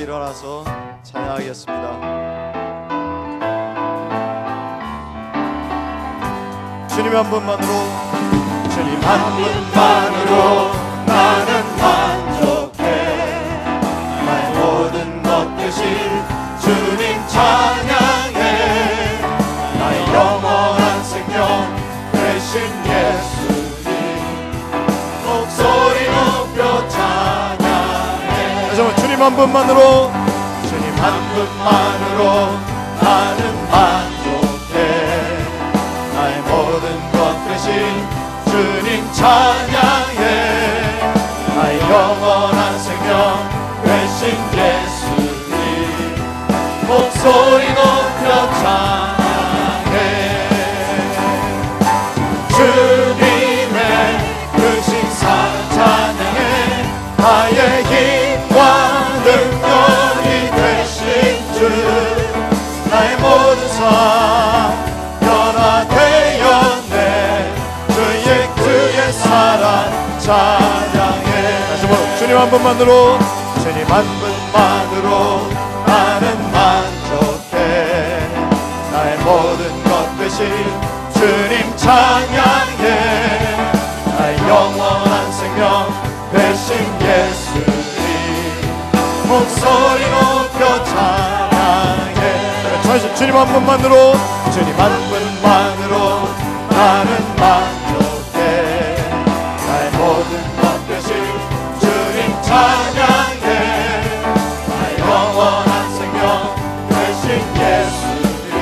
일어나서 찬양하겠습니다. 주님 한 분만으로, 주님 한 분만으로 나는 만족해. 나의 모든 것 대신 주님 찬양해. 나의 영원한 생명 되신 예수님 목소리 높여 찬양해. 다시 한번 주님 한 분만으로, 주님 한 분만으로 나는 만족해. 나의 모든 것 대신 주님 찬양해. 나의 영원한 생명 되신 예수님 목소리 높여 찬양해. 주님의 크신 사랑 찬양해. 나의 힘과 능력이 되신 주, 나의 모든 삶 변화되었네. 그의 사랑 찬양해. 다시 한번 주님 한 분만으로, 주님 한 분만으로 나는 만족해. 나의 모든 것 대신 주님 찬양해. 나의 영원한 생명 되신 예수님 목소리 높여 찬양해. 주님 한 분만으로, 주님 한 분만으로 나는 만족해. 나의 모든 것 대신 주님 찬양해. 나의 영원한 생명 되신 예수님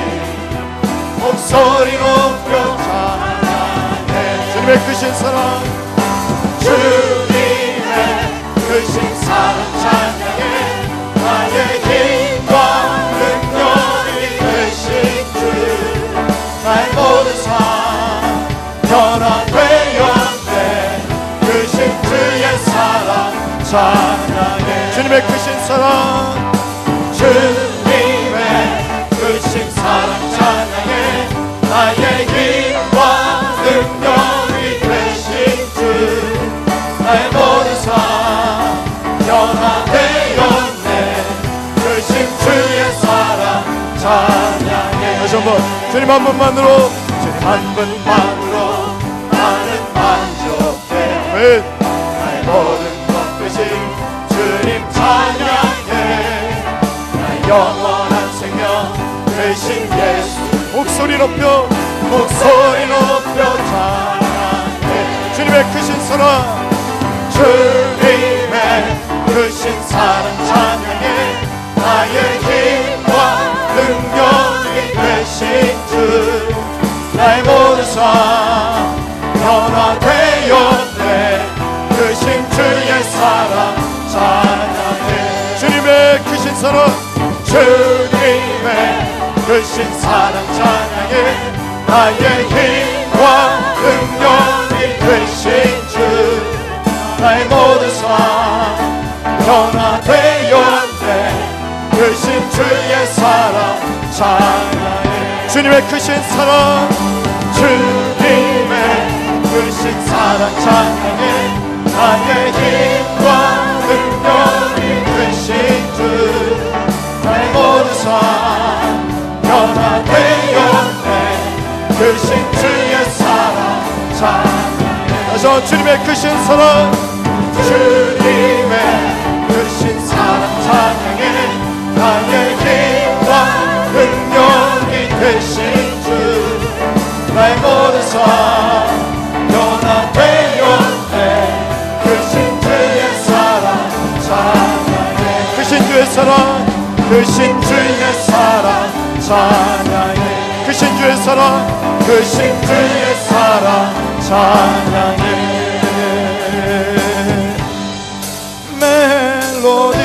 목소리 높여 찬양해. 주님의 크신 사랑, 주님의 크신 사랑 찬양해. 나의 힘과 능력이 되신 주, 나의 모든 삶 변화되었네. 크신 주의 사랑 찬양해. 주님의 크신 사랑, 주님의 크신 사랑 찬양해. 나의 힘과 능력이 되신 주, 나의 모든 삶 변화되었네. 크신 주의 사랑 찬양해. 다시 한번 주님 한 분만으로, 주님 한 분만으로 나는 만족해. 나의 모든 것 대신 주님 찬양해. 나의 영원한 생명 되신 예수 목소리 높여 찬양해. 주님의 크신 사랑, 주님의 크신 사랑 찬양해. 나의 힘과 능력이 되신 주, 나의 모든 삶 변화되었네. 크신 주의 사랑 찬양해. 주님의 크신 사랑, 주님의 크신 사랑 찬양해. 나의 힘과 능력이 되신 주, 나의 모든 삶 변화되었네. 크신 주의 사랑 찬양해. 주님의 크신 사랑, 주님의 크신 사랑 찬양해. 나의 힘과 능력이 되신 주, 나의 모든 삶 변화되었네. 크신 주의 사랑 찬양해. 다시 한번 주님의 크신 사랑, 주님의 크신 사랑 찬양해. 나의 힘과 능력이 되신 주, 나의 모든 삶 변화되었네. 크신 주의 사랑 찬양해. 크신 주의 사랑, 크신 주의 사랑 찬양해. 크신 주의 사랑, 크신 주의 사랑 찬양해. 멜로디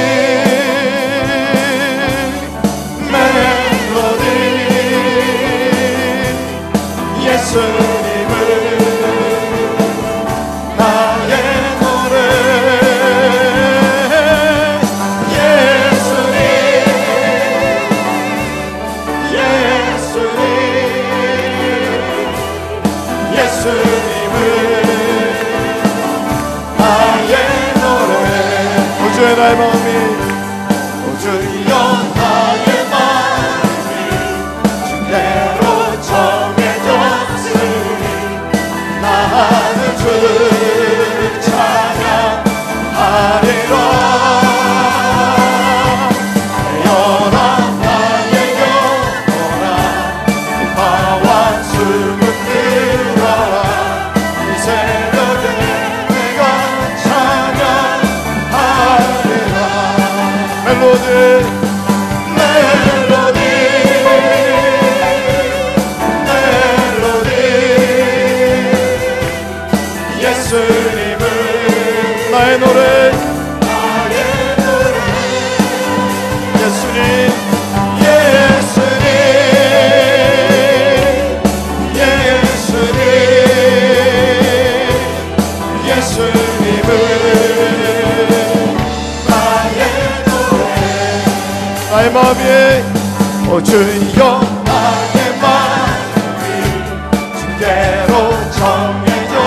예수님을 나의 노래. 예수님 예수님을 나의 노래. 우주의 나의 마음이, 우주의 예수님을 나의 노래 예수님 예수님을 나의 마음이 오 주여 나의 마음이 주께로 정해졌으니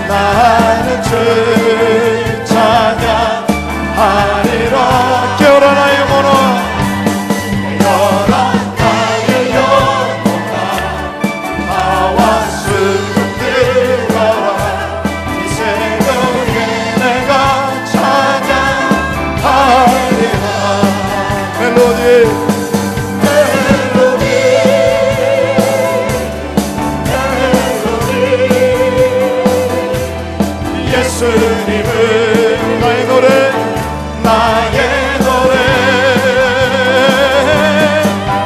나는 주 찬양하리라. 깨어라 나의 영혼아 깨어라 나의 영혼아 나와 숨을 들어라 이 새벽에 내가 찬양하리라. 멜로디 예수님을 나의 노래 나의 노래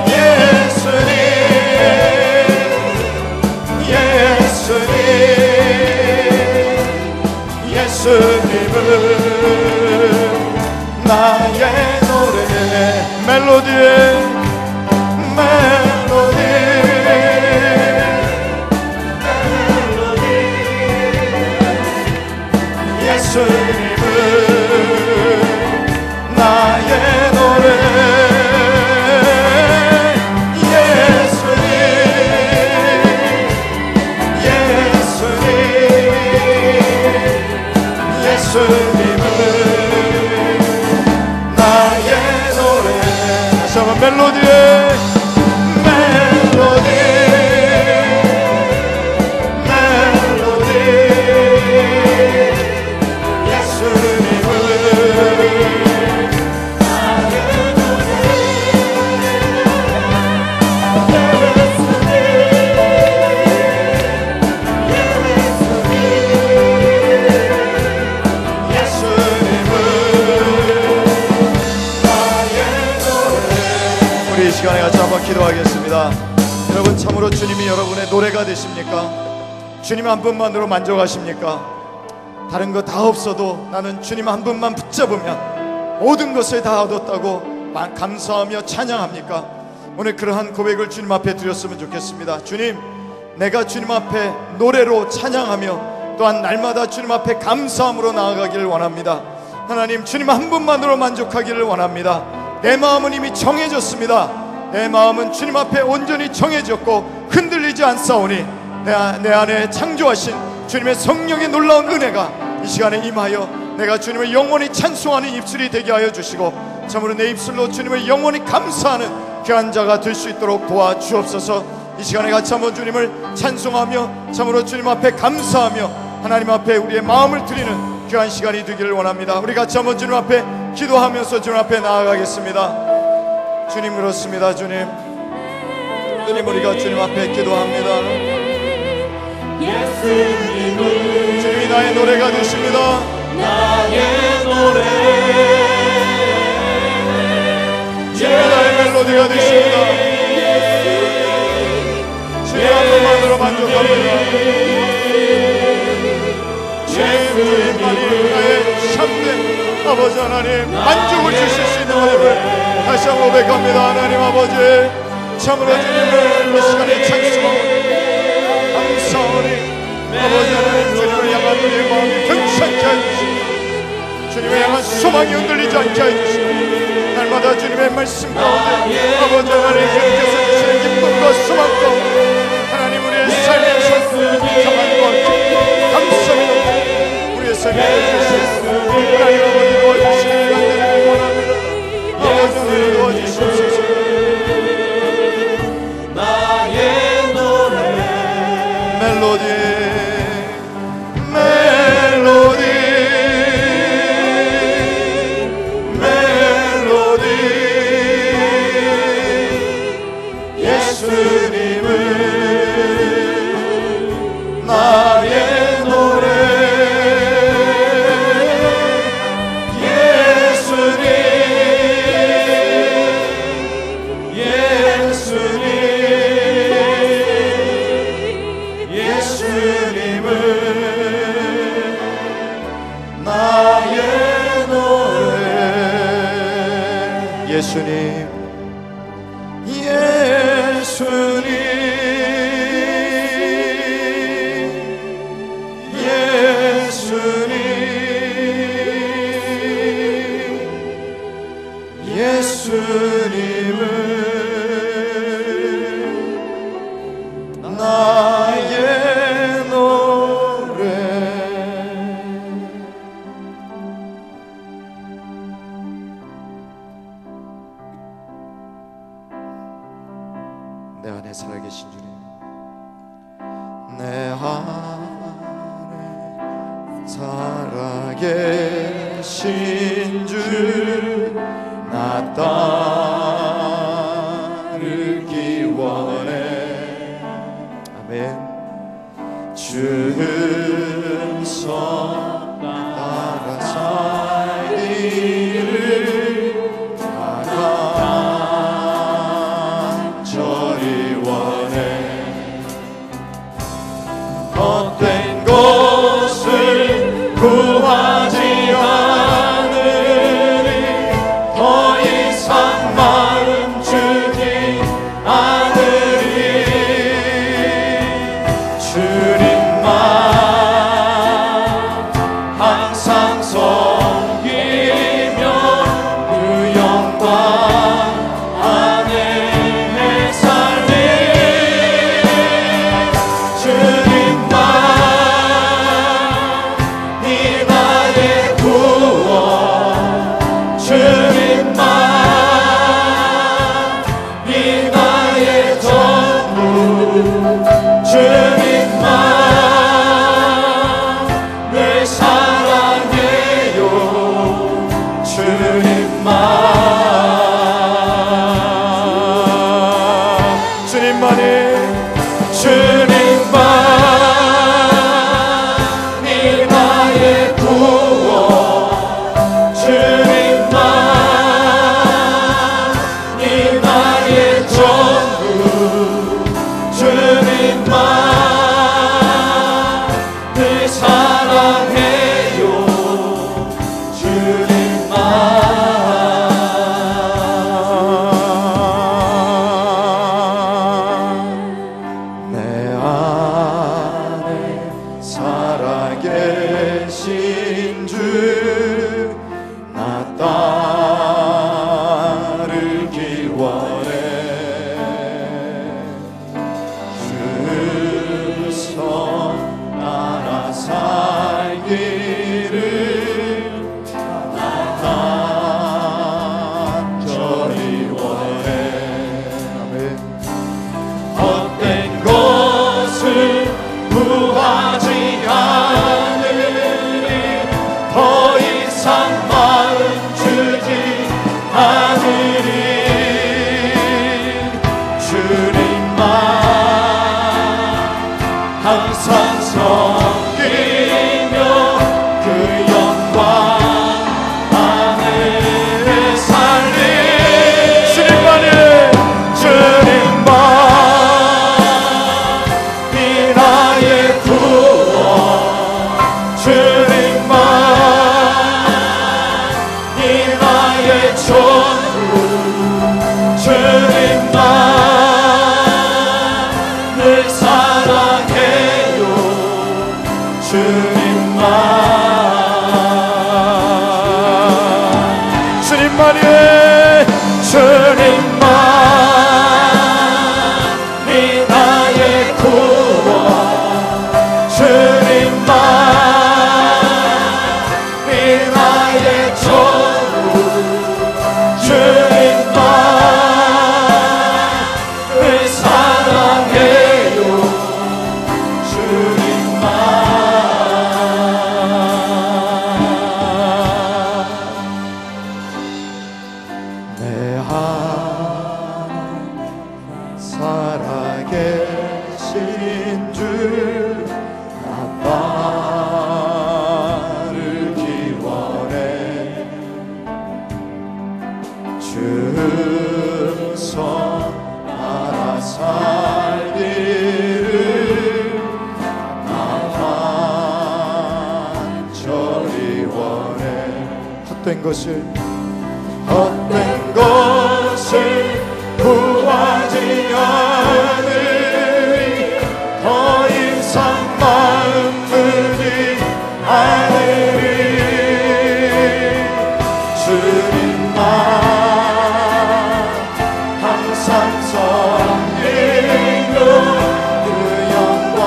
예수님 예수님을 나의 노래 멜로디에 예수님을 나의 노래 예수님을 나의 노래. 다시 한번 멜로디에 이 시간에 같이 한번 기도하겠습니다. 여러분 참으로 주님이 여러분의 노래가 되십니까? 주님 한 분만으로 만족하십니까? 다른 거 다 없어도 나는 주님 한 분만 붙잡으면 모든 것을 다 얻었다고 감사하며 찬양합니까? 오늘 그러한 고백을 주님 앞에 드렸으면 좋겠습니다. 주님, 내가 주님 앞에 노래로 찬양하며 또한 날마다 주님 앞에 감사함으로 나아가기를 원합니다. 하나님, 주님 한 분만으로 만족하기를 원합니다. 내 마음은 이미 정해졌습니다. 내 마음은 주님 앞에 온전히 정해졌고 흔들리지 않사오니 내 안에 창조하신 주님의 성령의 놀라운 은혜가 이 시간에 임하여 내가 주님을 영원히 찬송하는 입술이 되게 하여 주시고 참으로 내 입술로 주님을 영원히 감사하는 귀한 자가 될 수 있도록 도와주옵소서. 이 시간에 같이 한번 주님을 찬송하며 참으로 주님 앞에 감사하며 하나님 앞에 우리의 마음을 드리는 귀한 시간이 되기를 원합니다. 우리 같이 한번 주님 앞에 기도하면서 주님 앞에 나아가겠습니다. 주님, 그렇습니다. 주님, 우리가 주님 앞에 기도합니다. 주님이 나의 노래가 되십니다. 나의 노래 주님이 나의 멜로디가 되십니다. 주님 한 분만으로 만족합니다. 주님만이 나의 참된 아버지 하나님 만족을 주실 수 있는 것을 다시 한번 고백합니다. 하나님 아버지, 참으로 주님을 이 시간에 찬송하고 감사하니 아버지 하나님, 주님을 향한 우리의 마음이 경찮게 해주시고 주님을 향한 소망이 흔들리지 않게 해주시고 날마다 주님의 말씀 가운데 아버지 하나님 주님께서 주시는 기쁨과 소망 가운데 하나님 우리의 삶에서 평안과 감사함이 우리의 삶에 주시옵소서. 하나님 아버지 도와주시기를 간절히 원합니다. 아버지 하나님 도와주시옵소서. 나의 노래 멜로디 멜로디 멜로디 예수님을 나의 노래 예수님 예수님 예수님 예수님을 나의 노래. 내 안에 살아계신 주님, 내 안에 살아계신 주, 나 따르기 원해. 아멘. 주는 선 따라 살기를 간절히 원해. 헛된 것을 구하지 않으리, 더 이상 마음 주지 않으리. 주님만 항상 섬기며 그 영광 안에 살리. 주님만 이 나의 구원, 주님만 이 나의 전부, 주님만 늘 사랑해요. 주님만 주님만이 주님만 이 나의 구원, 주님만 이 나의 전부, 주님만 늘 사랑해요. 주님만 내 안에 살아계신 주, 나 따르기 원해. 주 선 따라 살기를 나 간절히 원해. 아멘. 헛된 것을 구하지 않으리, 더 이상 마음 주지 않으리. 주님만 항상 섬기며 그 영광 안에 살리. 주님만이 주님만 이 나의 구원, 주님만 이 나의 전부, 주님만 늘 사랑해요. 주님만 주님만이 주님만 이 나의 구원, 주님만 이 나의 전부, 주님만 늘 사랑해요. 주님만 내 안에 살아계신 주, 나 따르기 원해. 주 선 따라 살기를 나 간절히 원해. 헛된 것을 헛된 것을 구하지 않으리 더 이상 마음 무디 않으리 주님만 항상 섬기고 그 영광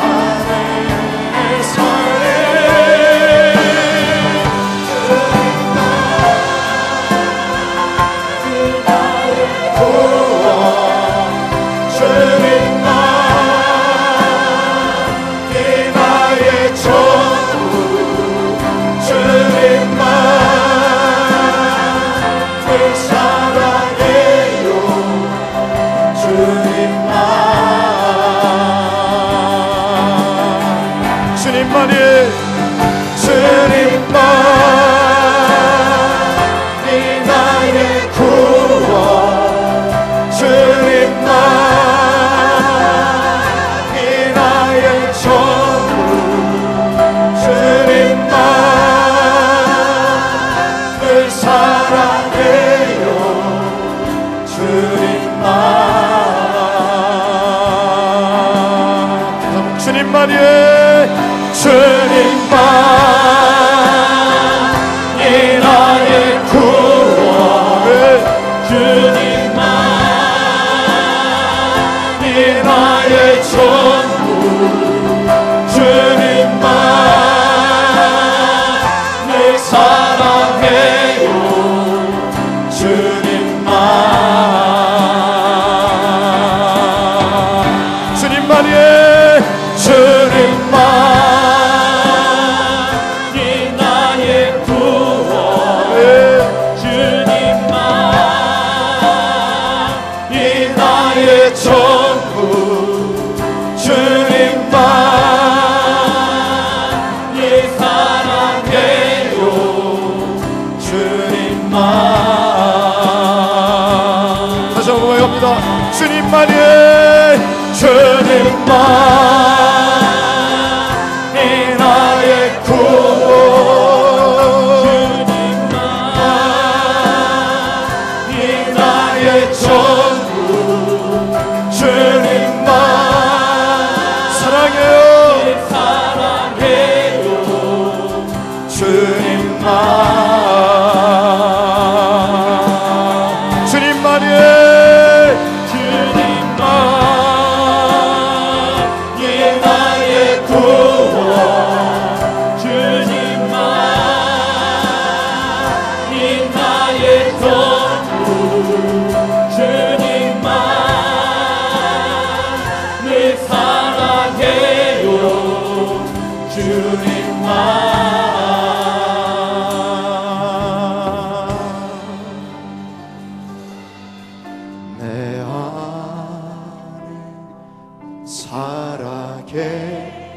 안에 살리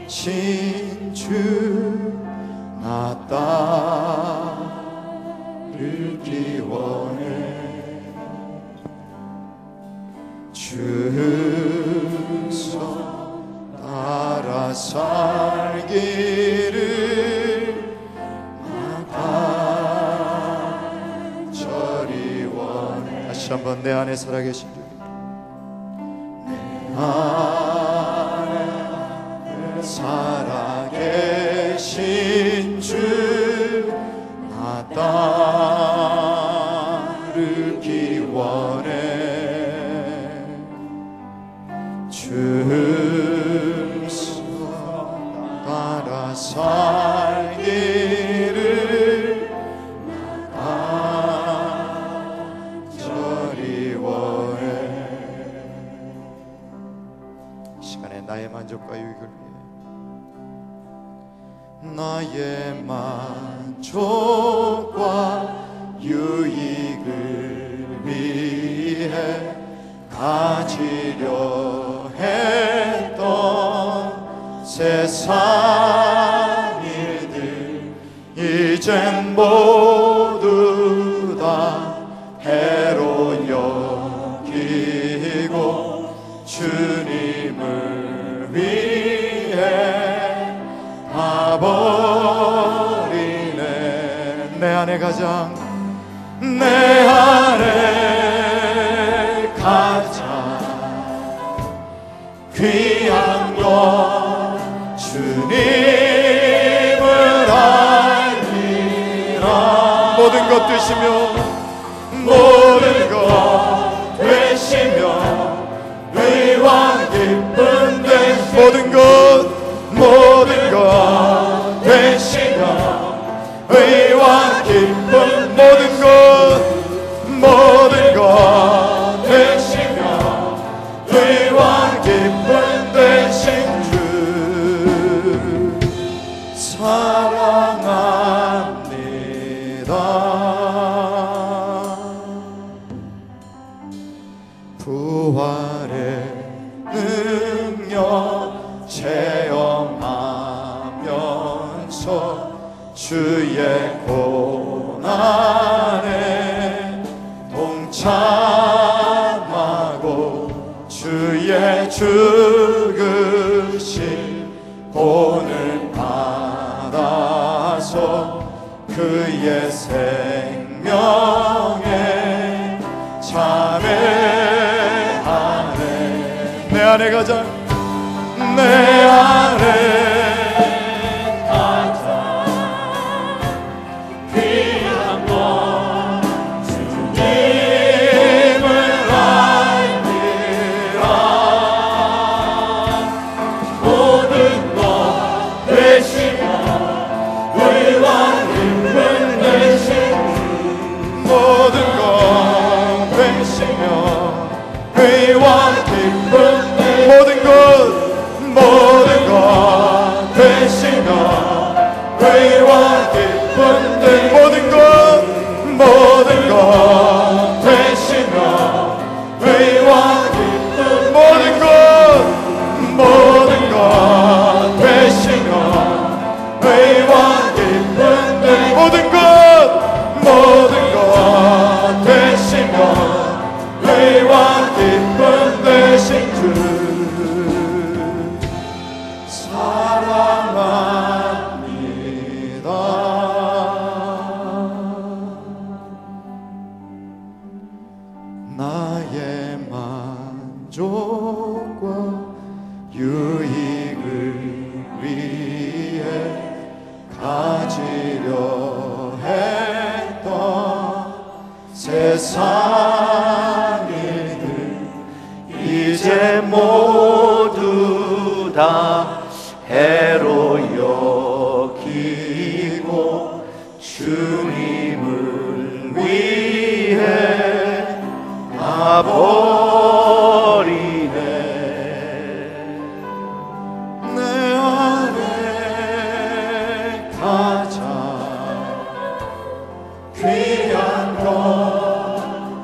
살아계신 주 나 따르기 원해 주 성 따라 살기를 나 간절히 원해. 다시 한번 내 안에 살아계신 주 살아계신 주 나 따르기 원해 주소 따라 살기를 간절히 원해. 이 시간에 나의 만족과 유익을 위해 나의 만족과 유익을 위해 가지려 했던 세상 일들 이젠 모두 다 해로 여기고 주님을 위해 버리네. 내 안에 가장 귀한 것 주님을 알리라. 모든 것 되시며 모든 것 되시며 의와 기쁨 되시며 모든 것 되시며 의와 기쁨 모든 것 되시며 의와 기쁨 되신 주 사랑합니다. 부활의 능력 체험하면서 주의 고난에 동참하고 주의 죽으신 본을 받아서 그의 생명에 참여하네. 내 안에 가장 내 안에 의와 기쁨 모든 것 되시며 의와 기쁨 모든 것 되시며 의와 기쁨 모든 것 되시며 의와 기쁨 모든 것 되시며 의와 기쁨 되신 주 사랑합니다. 나의 만족과 유익을 위해 가지려 했던 세상 이제 모두 다 해로 여기고 주님을 위해 가버리네. 내 안에 가장 귀한 것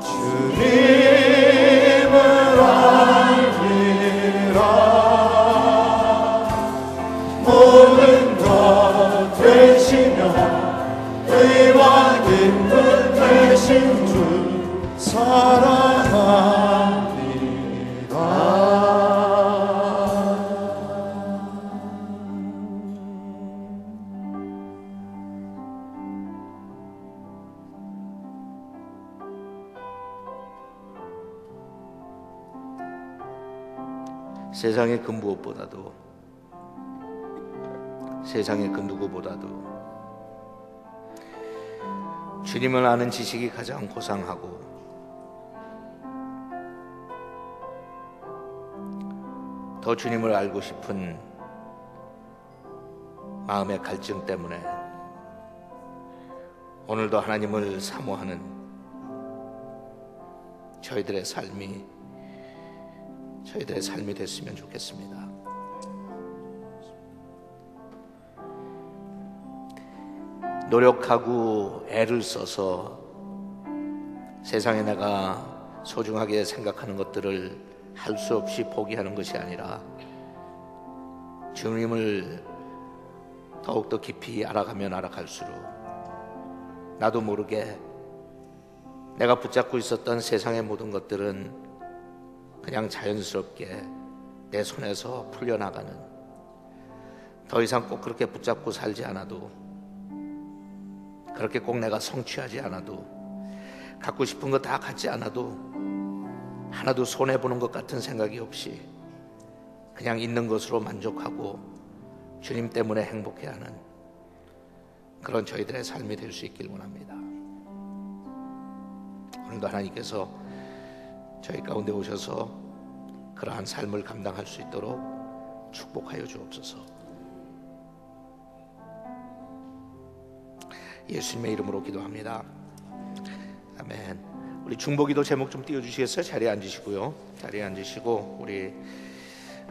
주님을 알리라. 모든 것 되시며 의와 기쁨 되신 주 사랑합니다. 세상의 그 무엇보다도 세상의 그 누구보다도 주님을 아는 지식이 가장 고상하고 더 주님을 알고 싶은 마음의 갈증 때문에 오늘도 하나님을 사모하는 저희들의 삶이 됐으면 좋겠습니다. 노력하고 애를 써서 세상에 내가 소중하게 생각하는 것들을 할 수 없이 포기하는 것이 아니라 주님을 더욱더 깊이 알아가면 알아갈수록 나도 모르게 내가 붙잡고 있었던 세상의 모든 것들은 그냥 자연스럽게 내 손에서 풀려나가는, 더 이상 꼭 그렇게 붙잡고 살지 않아도, 그렇게 꼭 내가 성취하지 않아도 갖고 싶은 거 다 갖지 않아도 하나도 손해보는 것 같은 생각이 없이 그냥 있는 것으로 만족하고 주님 때문에 행복해하는 그런 저희들의 삶이 될 수 있길 원합니다. 오늘도 하나님께서 저희 가운데 오셔서 그러한 삶을 감당할 수 있도록 축복하여 주옵소서. 예수님의 이름으로 기도합니다. 아멘. 우리 중보기도 제목 좀 띄워주시겠어요? 자리에 앉으시고요. 자리에 앉으시고 우리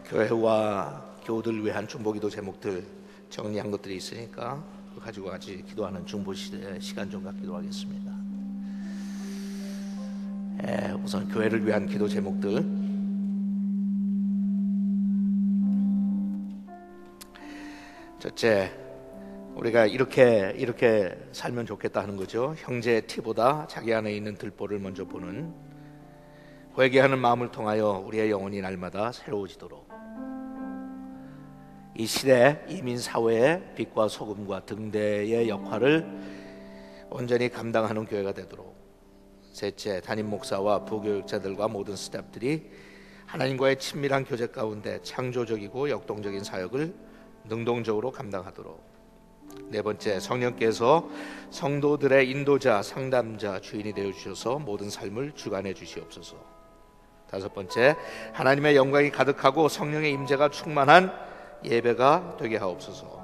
교회와 교우들 위한 중보기도 제목들 정리한 것들이 있으니까 그거 가지고 같이 기도하는 중보 시간 좀 갖기도 하겠습니다. 우선 교회를 위한 기도 제목들. 첫째, 우리가 이렇게 살면 좋겠다 하는 거죠. 형제의 티보다 자기 안에 있는 들보를 먼저 보는, 회개하는 마음을 통하여 우리의 영혼이 날마다 새로워지도록, 이 시대 이민 사회의 빛과 소금과 등대의 역할을 온전히 감당하는 교회가 되도록. 셋째, 담임 목사와 부교육자들과 모든 스태프들이 하나님과의 친밀한 교제 가운데 창조적이고 역동적인 사역을 능동적으로 감당하도록. 네 번째, 성령께서 성도들의 인도자, 상담자, 주인이 되어 주셔서 모든 삶을 주관해 주시옵소서. 다섯 번째, 하나님의 영광이 가득하고 성령의 임재가 충만한 예배가 되게 하옵소서.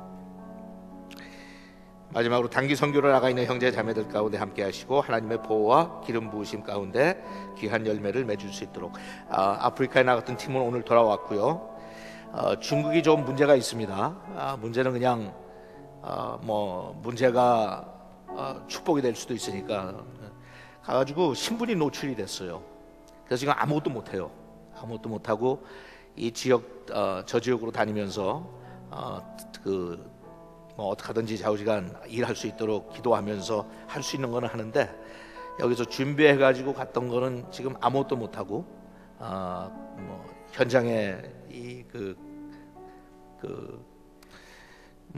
마지막으로 단기 선교를 나가 있는 형제 자매들 가운데 함께 하시고 하나님의 보호와 기름 부으심 가운데 귀한 열매를 맺을 수 있도록. 아프리카에 나갔던 팀은 오늘 돌아왔고요. 중국이 좀 문제가 있습니다. 문제는 그냥 문제가 축복이 될 수도 있으니까 가가지고 신분이 노출이 됐어요. 그래서 지금 아무것도 못해요. 아무것도 못하고 이 지역 저 지역으로 다니면서 어떻게 하든지 좌우지간 일할 수 있도록 기도하면서 할 수 있는 거는 하는데, 여기서 준비해가지고 갔던 거는 지금 아무것도 못하고 현장에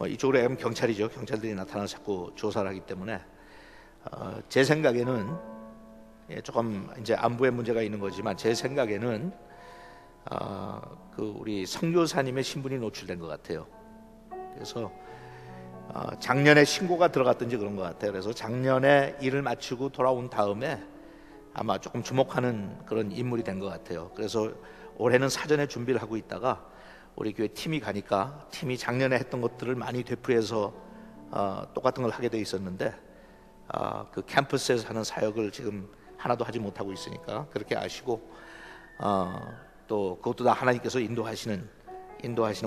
이쪽으로 가면 경찰이죠. 경찰들이 나타나서 자꾸 조사를 하기 때문에 제 생각에는 조금 이제 안보에 문제가 있는 거지만 제 생각에는 우리 선교사님의 신분이 노출된 것 같아요. 그래서 작년에 신고가 들어갔든지 그런 것 같아요. 그래서 작년에 일을 마치고 돌아온 다음에 아마 조금 주목하는 그런 인물이 된 것 같아요. 그래서 올해는 사전에 준비를 하고 있다가 우리 교회 팀이 가니까 팀이 작년에 했던 것들을 많이 되풀이해서 똑같은 걸 하게 돼 있었는데 그 캠퍼스에서 하는 사역을 지금 하나도 하지 못하고 있으니까 그렇게 아시고 또 그것도 다 하나님께서 인도하시는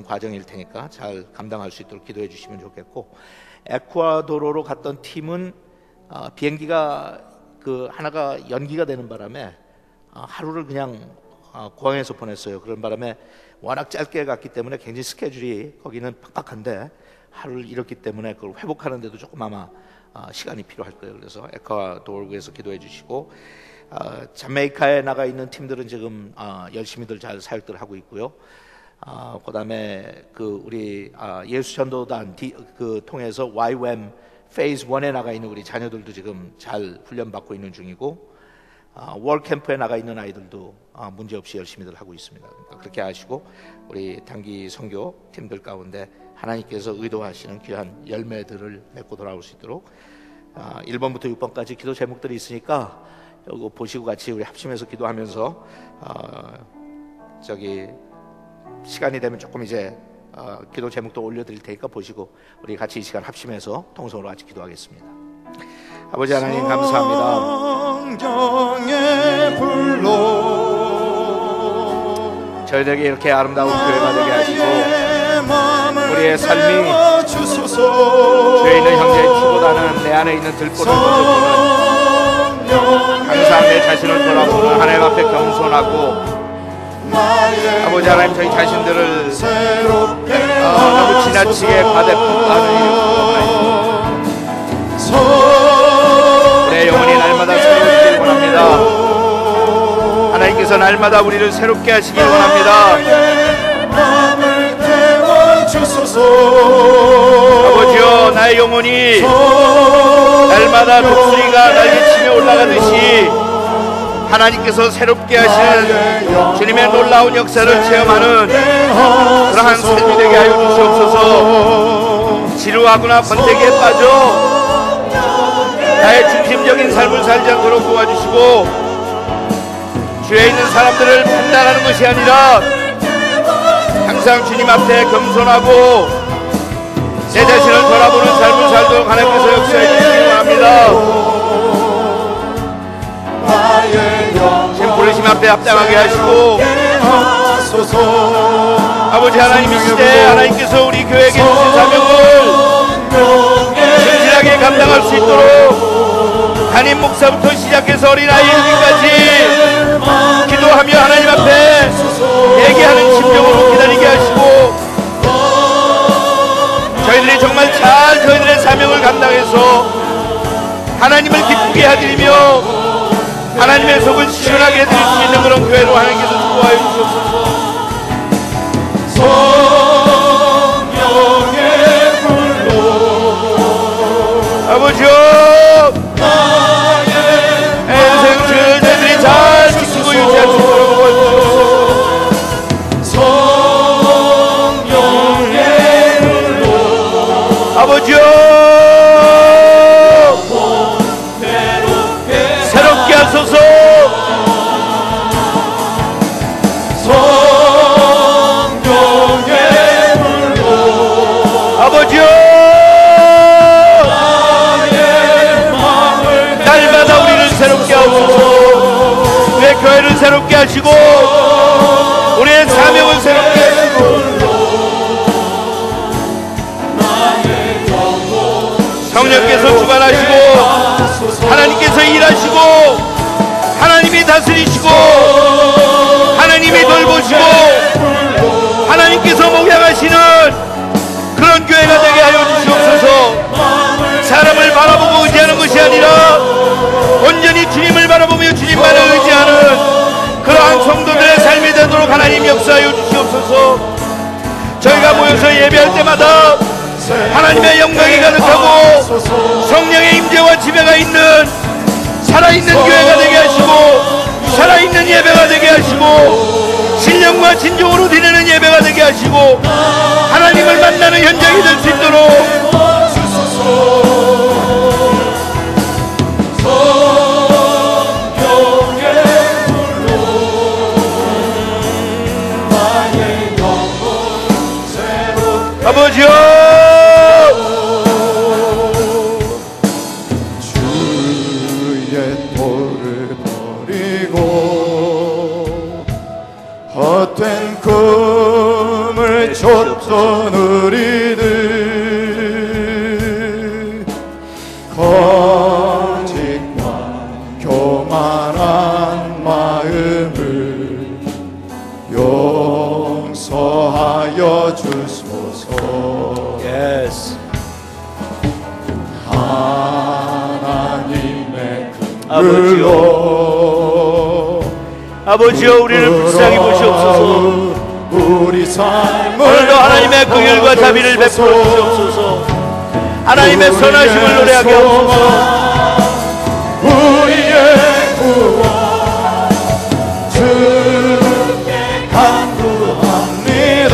과정일 테니까 잘 감당할 수 있도록 기도해 주시면 좋겠고, 에콰도르로 갔던 팀은 비행기가 하나가 연기가 되는 바람에 하루를 그냥 공항에서 보냈어요. 그런 바람에 워낙 짧게 갔기 때문에 굉장히 스케줄이 거기는 팍팍한데 하루를 잃었기 때문에 그걸 회복하는 데도 조금 아마 시간이 필요할 거예요. 그래서 에콰도르에서 기도해 주시고, 자메이카에 나가 있는 팀들은 지금 열심히들 잘 사역들을 하고 있고요. 그다음에 우리 예수전도단 통해서 YWAM 페이즈 1에 나가 있는 우리 자녀들도 지금 잘 훈련받고 있는 중이고, 월캠프에 나가 있는 아이들도 문제없이 열심히들 하고 있습니다. 그렇게 아시고 우리 단기 선교 팀들 가운데 하나님께서 의도하시는 귀한 열매들을 맺고 돌아올 수 있도록 1번부터 6번까지 기도 제목들이 있으니까 이거 보시고 같이 우리 합심해서 기도하면서 시간이 되면 조금 이제 기도 제목도 올려드릴 테니까 보시고 우리 같이 이 시간 합심해서 통성으로 같이 기도하겠습니다. 아버지 하나님 감사합니다. 성경의 불로 저희들에게 이렇게 아름다운 교회가 되게 하시고 우리의 삶이 주에 있는 형제의 피보다는 내 안에 있는 들보를 먼저 보는, 항상 내 자신을 돌아보는 하나님 앞에 겸손하고, 아버지 하나님 저희 자신들을 너무 지나치게 과대평가하는 일이 없고, 우리의 영혼이 날마다 새로워지길 원합니다. 하나님께서 날마다 우리를 새롭게 하시길 원합니다. 아버지여, 주셔서 나의 영혼이 날마다 독수리가 날개치며 올라가듯이 하나님께서 새롭게 하시는 주님의 놀라운 역사를 체험하는 그러한 삶이 되게 하여 주시옵소서. 지루하거나 번데기에 빠져 나의 중심적인 삶을 살지 않도록 도와주시고, 주위에 있는 사람들을 판단하는 것이 아니라 항상 주님 앞에 겸손하고 내 자신을 돌아보는 삶을 살도록 하나님께서 역사해 주시기 바랍니다. 지금 부르심 앞에 합당하게 하시고, 아버지 하나님이시되 하나님께서 우리 교회에게 주신 사명을 진실하게 감당할 수 있도록 담임 목사부터 시작해서 어린아이 이르기까지 기도하며 하나님 앞에 얘기하는 심정으로 기다리게 하시고, 저희들이 정말 잘 저희들의 사명을 감당해서 하나님을 기쁘게 해드리며 하나님의 속을 시원하게 해드릴 수 있는 그런 교회로 하나님께서 축복하여 주시옵소서. 성령의 불로 아버지여, 인생 저희들이 잘 지키고 유지할 수 있도록 도와주시옵소서. 성령의 불로 아버지여, 새롭게 하소서. 성령의 불로 아버지여, 날마다 우리를 새롭게 하소서. 우리의 교회를 새롭게 하시고 우리의 사명을 새롭게 하시고, 성령께서 주관하시고 하나님께서 일하시고 하나님이 다스리시고 하나님이 돌보시고 하나님께서 목양하시는 그런 교회가 되게 하여 주시옵소서. 사람을 바라보고 의지하는 것이 아니라 온전히 주님을 바라보며 주님만을 의지하는 그러한 성도들의 삶이 되도록 하나님 역사하여 주시옵소서. 저희가 모여서 예배할 때마다 하나님의 영광이 가득하고 성령의 임재와 지배가 있는 살아있는 교회가 되게 하시고 살아있는 예배가 되게 하시고 신령과 진정으로 드리는 예배가 되게 하시고 하나님을 만나는 현장이 될 수 있도록 아버지여, 주의 도를 버리고 헛된 꿈을 쫓던 우리들, 거짓과 교만한 마음을 용서하여 주소서. yes. 하나님의 아버지여, 아버지여, 우리를 불쌍히 보시옵소서. 우리 삶을 오늘도 하나님의 긍휼과 자비를 베풀어 주시옵소서. 하나님의 선하심을 노래하게 하옵소서. 우리의 구원 주께 간구합니다.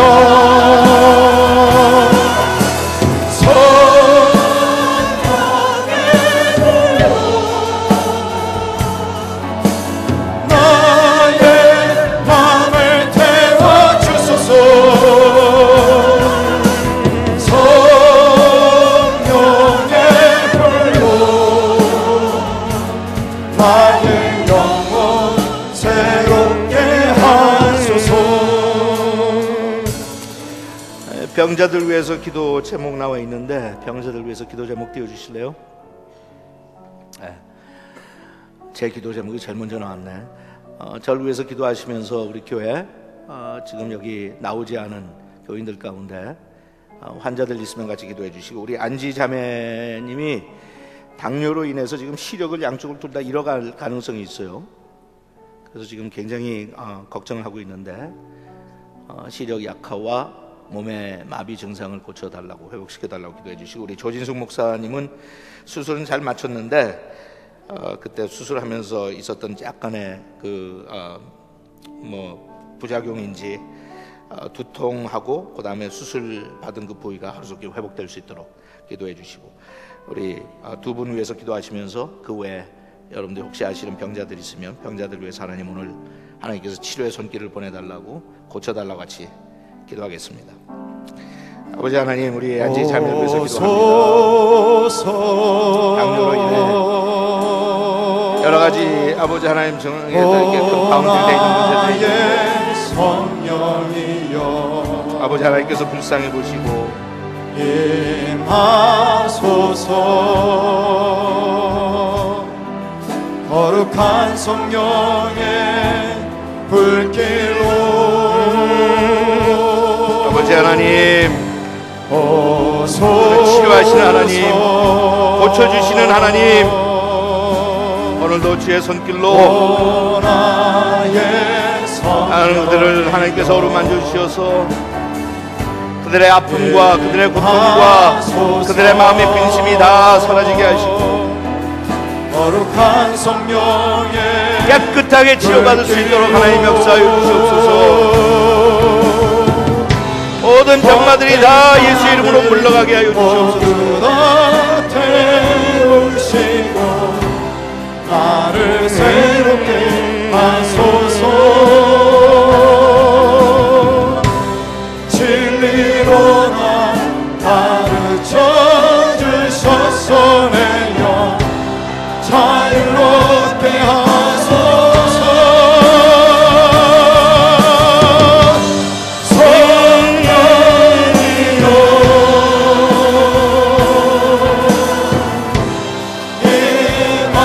병자들 위해서 기도 제목 나와 있는데 병자들 위해서 기도 제목 띄워주실래요? 네. 제 기도 제목이 제일 먼저 나왔네. 저를 위해서 기도하시면서 우리 교회 지금 여기 나오지 않은 교인들 가운데 환자들 있으면 같이 기도해 주시고, 우리 안지 자매님이 당뇨로 인해서 지금 시력을 양쪽을 둘 다 잃어갈 가능성이 있어요. 그래서 지금 굉장히 걱정을 하고 있는데 시력 약화와 몸의 마비 증상을 고쳐달라고, 회복시켜달라고 기도해 주시고, 우리 조진숙 목사님은 수술은 잘 마쳤는데 그때 수술하면서 있었던 약간의 부작용인지 두통하고 그 다음에 수술 받은 그 부위가 하루속히 회복될 수 있도록 기도해 주시고, 우리 두 분 위해서 기도하시면서 그 외에 여러분들 혹시 아시는 병자들 있으면 병자들 위해서 하나님 오늘 하나님께서 치료의 손길을 보내달라고, 고쳐달라고 같이 기도하겠습니다. 아버지 하나님, 우리 안지 자매를 위해서 기도합니다. 당뇨로 인해 여러 가지 아버지 하나님 정에 이렇게 가운데 있는 문제들이 아버지 하나님께서 불쌍히 보시고 임하소서. 거룩한 성령의 불길로 아버지 하나님, 치료하시는 하나님, 고쳐주시는 하나님, 오늘도 주의 손길로 하나님 그들을 하나님께서 어루만져 주셔서 그들의 아픔과 그들의 고통과 그들의 마음의 근심이 다 사라지게 하시고 거룩한 성령의 깨끗하게 치료받을 수 있도록 하나님 역사하여 주시옵소서. 모든 병마들이 다 예수 이름으로 물러가게 하여 주시옵소서. 태우시고 나를 새롭게 하소서. 진리로 나 가르쳐 주셔서 내 영 자유롭게 하소서. 성령이여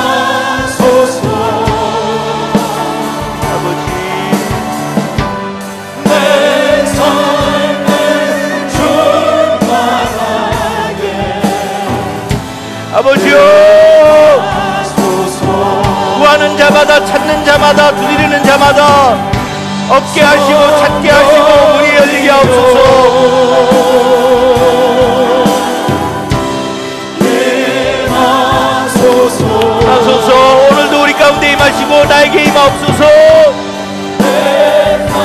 임하소서. 아버지, 내 삶의 주마다에 아버지요, 구하는 자마다, 찾는 자마다, 두드리는 자마다 얻게 하시고 찾게 하시고 문이 열리게 하옵소서. 하소서. 오늘도 우리 가운데 임하시고 나에게 임하옵소서. 내 삶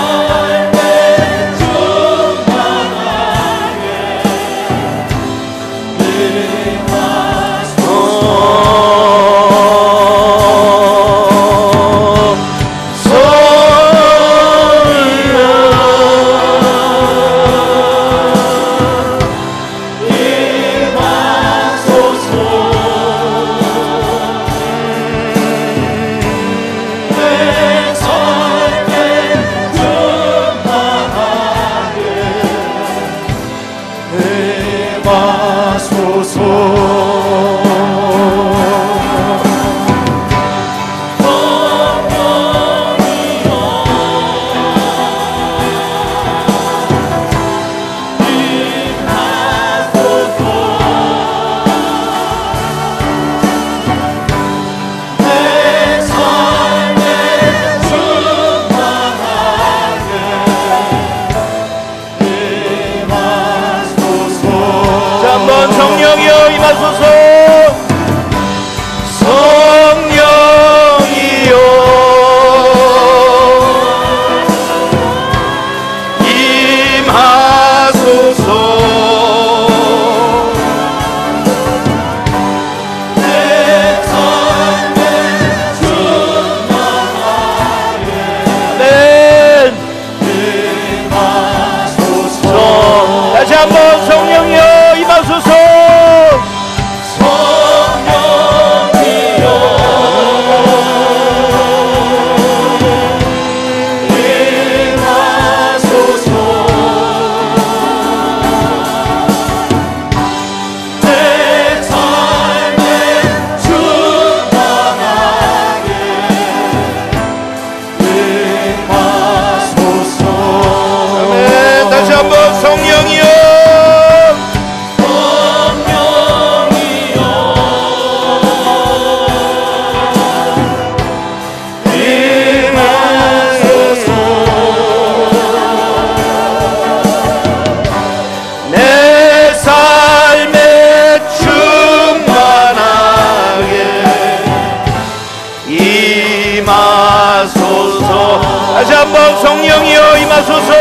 임하소서. 다시 한번 성령이여 임하소서.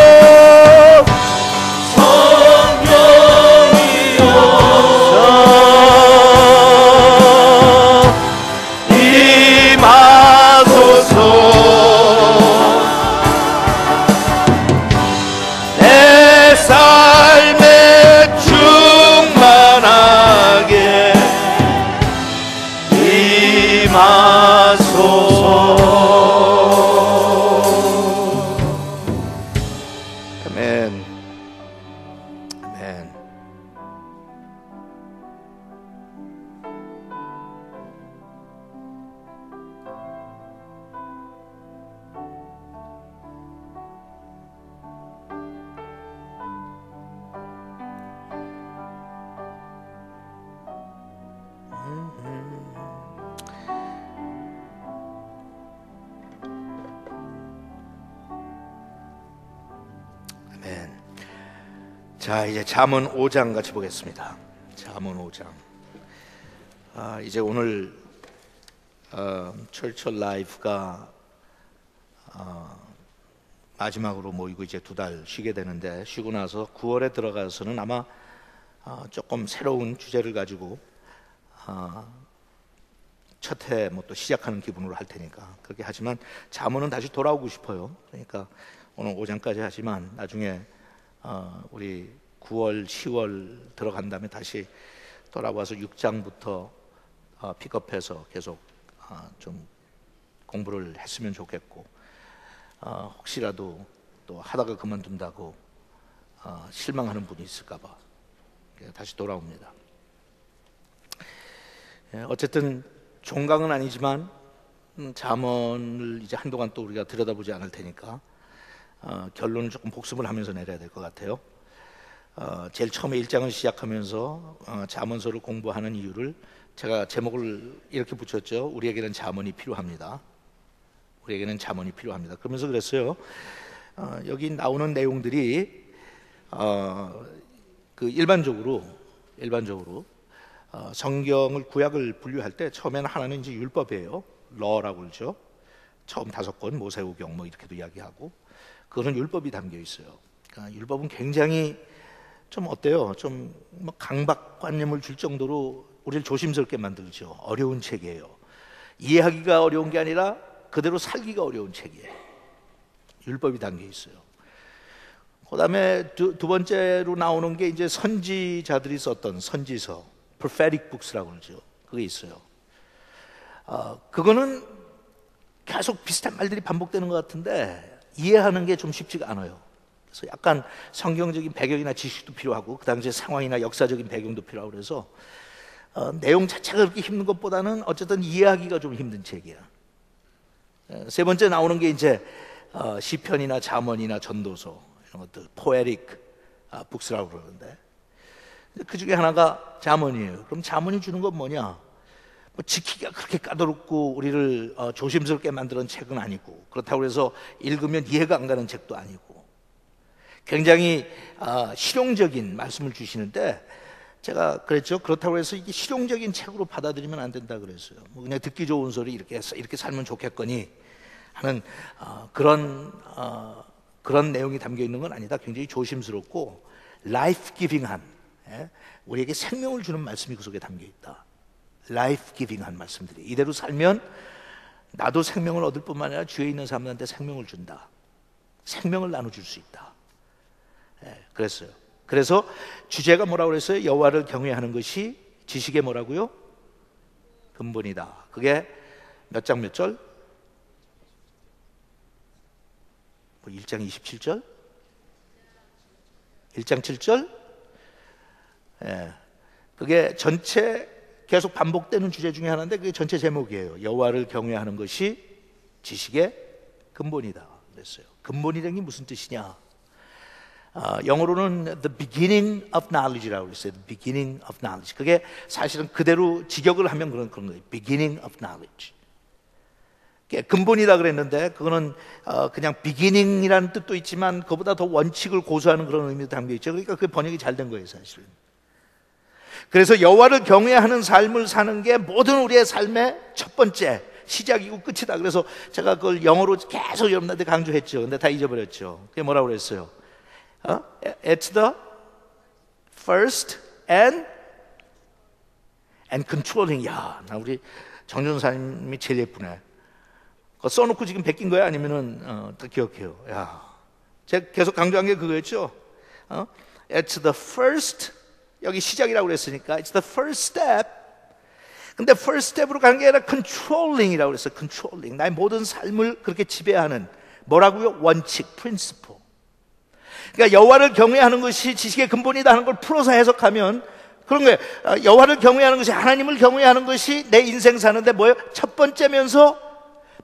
내 삶에 충만하게 임하소서. 아멘. 아멘. 아멘. 자, 이제 잠언 5장 같이 보겠습니다. 잠언 5장. 이제 오늘 철철 라이프가 마지막으로 모이고 이제 2달 쉬게 되는데, 쉬고 나서 9월에 들어가서는 아마 조금 새로운 주제를 가지고 첫 해 뭐 또 시작하는 기분으로 할 테니까 그렇게 하지만, 잠언은 다시 돌아오고 싶어요. 그러니까 오늘 5장까지 하지만 나중에 우리 9월, 10월 들어간 다음에 다시 돌아와서 6장부터 픽업해서 계속 좀 공부를 했으면 좋겠고, 혹시라도 또 하다가 그만둔다고 실망하는 분이 있을까봐 다시 돌아옵니다. 어쨌든 종강은 아니지만 잠언을 이제 한동안 또 우리가 들여다보지 않을 테니까 결론을 조금 복습을 하면서 내려야 될 것 같아요. 제일 처음에 1장을 시작하면서 잠언서를 공부하는 이유를 제가 제목을 이렇게 붙였죠. 우리에게는 잠언이 필요합니다. 우리에게는 잠언이 필요합니다. 그러면서 그랬어요. 여기 나오는 내용들이 그 일반적으로 성경을 구약을 분류할 때 처음에는 하나는 이제 율법이에요. 러라고 그러죠. 처음 5권 모세오경 뭐 이렇게도 이야기하고, 그거는 율법이 담겨 있어요. 그러니까 율법은 굉장히 좀 어때요? 좀 뭐 강박관념을 줄 정도로 우리를 조심스럽게 만들죠. 어려운 책이에요. 이해하기가 어려운 게 아니라 그대로 살기가 어려운 책이에요. 율법이 담겨 있어요. 그다음에 두 번째로 나오는 게 이제 선지자들이 썼던 선지서, prophetic books라고 그러죠. 그게 있어요. 그거는 계속 비슷한 말들이 반복되는 것 같은데 이해하는 게 좀 쉽지가 않아요. 그래서 약간 성경적인 배경이나 지식도 필요하고 그 당시의 상황이나 역사적인 배경도 필요하고, 그래서 내용 자체가 그렇게 힘든 것보다는 어쨌든 이해하기가 좀 힘든 책이야. 세 번째 나오는 게 이제 시편이나 잠언이나 전도서 이런 것들, poetic books라고 그러는데, 그 중에 하나가 잠언이에요. 그럼 잠언이 주는 건 뭐냐? 뭐 지키기가 그렇게 까다롭고 우리를 조심스럽게 만드는 책은 아니고, 그렇다고 해서 읽으면 이해가 안 가는 책도 아니고, 굉장히 실용적인 말씀을 주시는데, 제가 그랬죠. 그렇다고 해서 이게 실용적인 책으로 받아들이면 안 된다 그랬어요. 뭐 그냥 듣기 좋은 소리 이렇게 살면 좋겠거니 하는 그런 내용이 담겨 있는 건 아니다. 굉장히 조심스럽고 라이프 기빙한, 우리에게 생명을 주는 말씀이 그 속에 담겨 있다. 라이프 기빙한 말씀들이, 이대로 살면 나도 생명을 얻을 뿐만 아니라 주위에 있는 사람들한테 생명을 준다. 생명을 나눠줄 수 있다. 그랬어요. 그래서 주제가 뭐라고 그랬어요? 여호와를 경외하는 것이 지식의 뭐라고요? 근본이다. 그게 몇 장 몇 절? 1장 27절? 1장 7절? 그게 전체 계속 반복되는 주제 중에 하나인데 그게 전체 제목이에요. 여호와를 경외하는 것이 지식의 근본이다 그랬어요. 근본이라는 게 무슨 뜻이냐? 영어로는 the beginning of knowledge라고 그랬어요. The beginning of knowledge. 그게 사실은 그대로 직역을 하면 그런 거예요. beginning of knowledge. 근본이다 그랬는데 그거는 그냥 beginning이라는 뜻도 있지만 그보다 더 원칙을 고수하는 그런 의미도 담겨 있죠. 그러니까 그 번역이 잘 된 거예요, 사실은. 그래서 여호와를 경외하는 삶을 사는 게 모든 우리의 삶의 첫 번째 시작이고 끝이다. 그래서 제가 그걸 영어로 계속 여러분들한테 강조했죠. 근데 다 잊어버렸죠. 그게 뭐라고 그랬어요? It's the first and controlling. 야, 나 우리 정준사님이 제일 예쁘네. 그거 써놓고 지금 베낀 거야? 아니면은 다 기억해요. 야, 제가 계속 강조한 게 그거였죠. It's the first, 여기 시작이라고 그랬으니까 It's the first step. 근데 first step으로 가는 게 아니라 controlling이라고 그랬어요. controlling, 나의 모든 삶을 그렇게 지배하는 뭐라고요? 원칙, principle. 그러니까 여호와를 경외하는 것이 지식의 근본이다 하는 걸 풀어서 해석하면 그런 거예요. 여호와를 경외하는 것이, 하나님을 경외하는 것이 내 인생 사는데 뭐예요? 첫 번째면서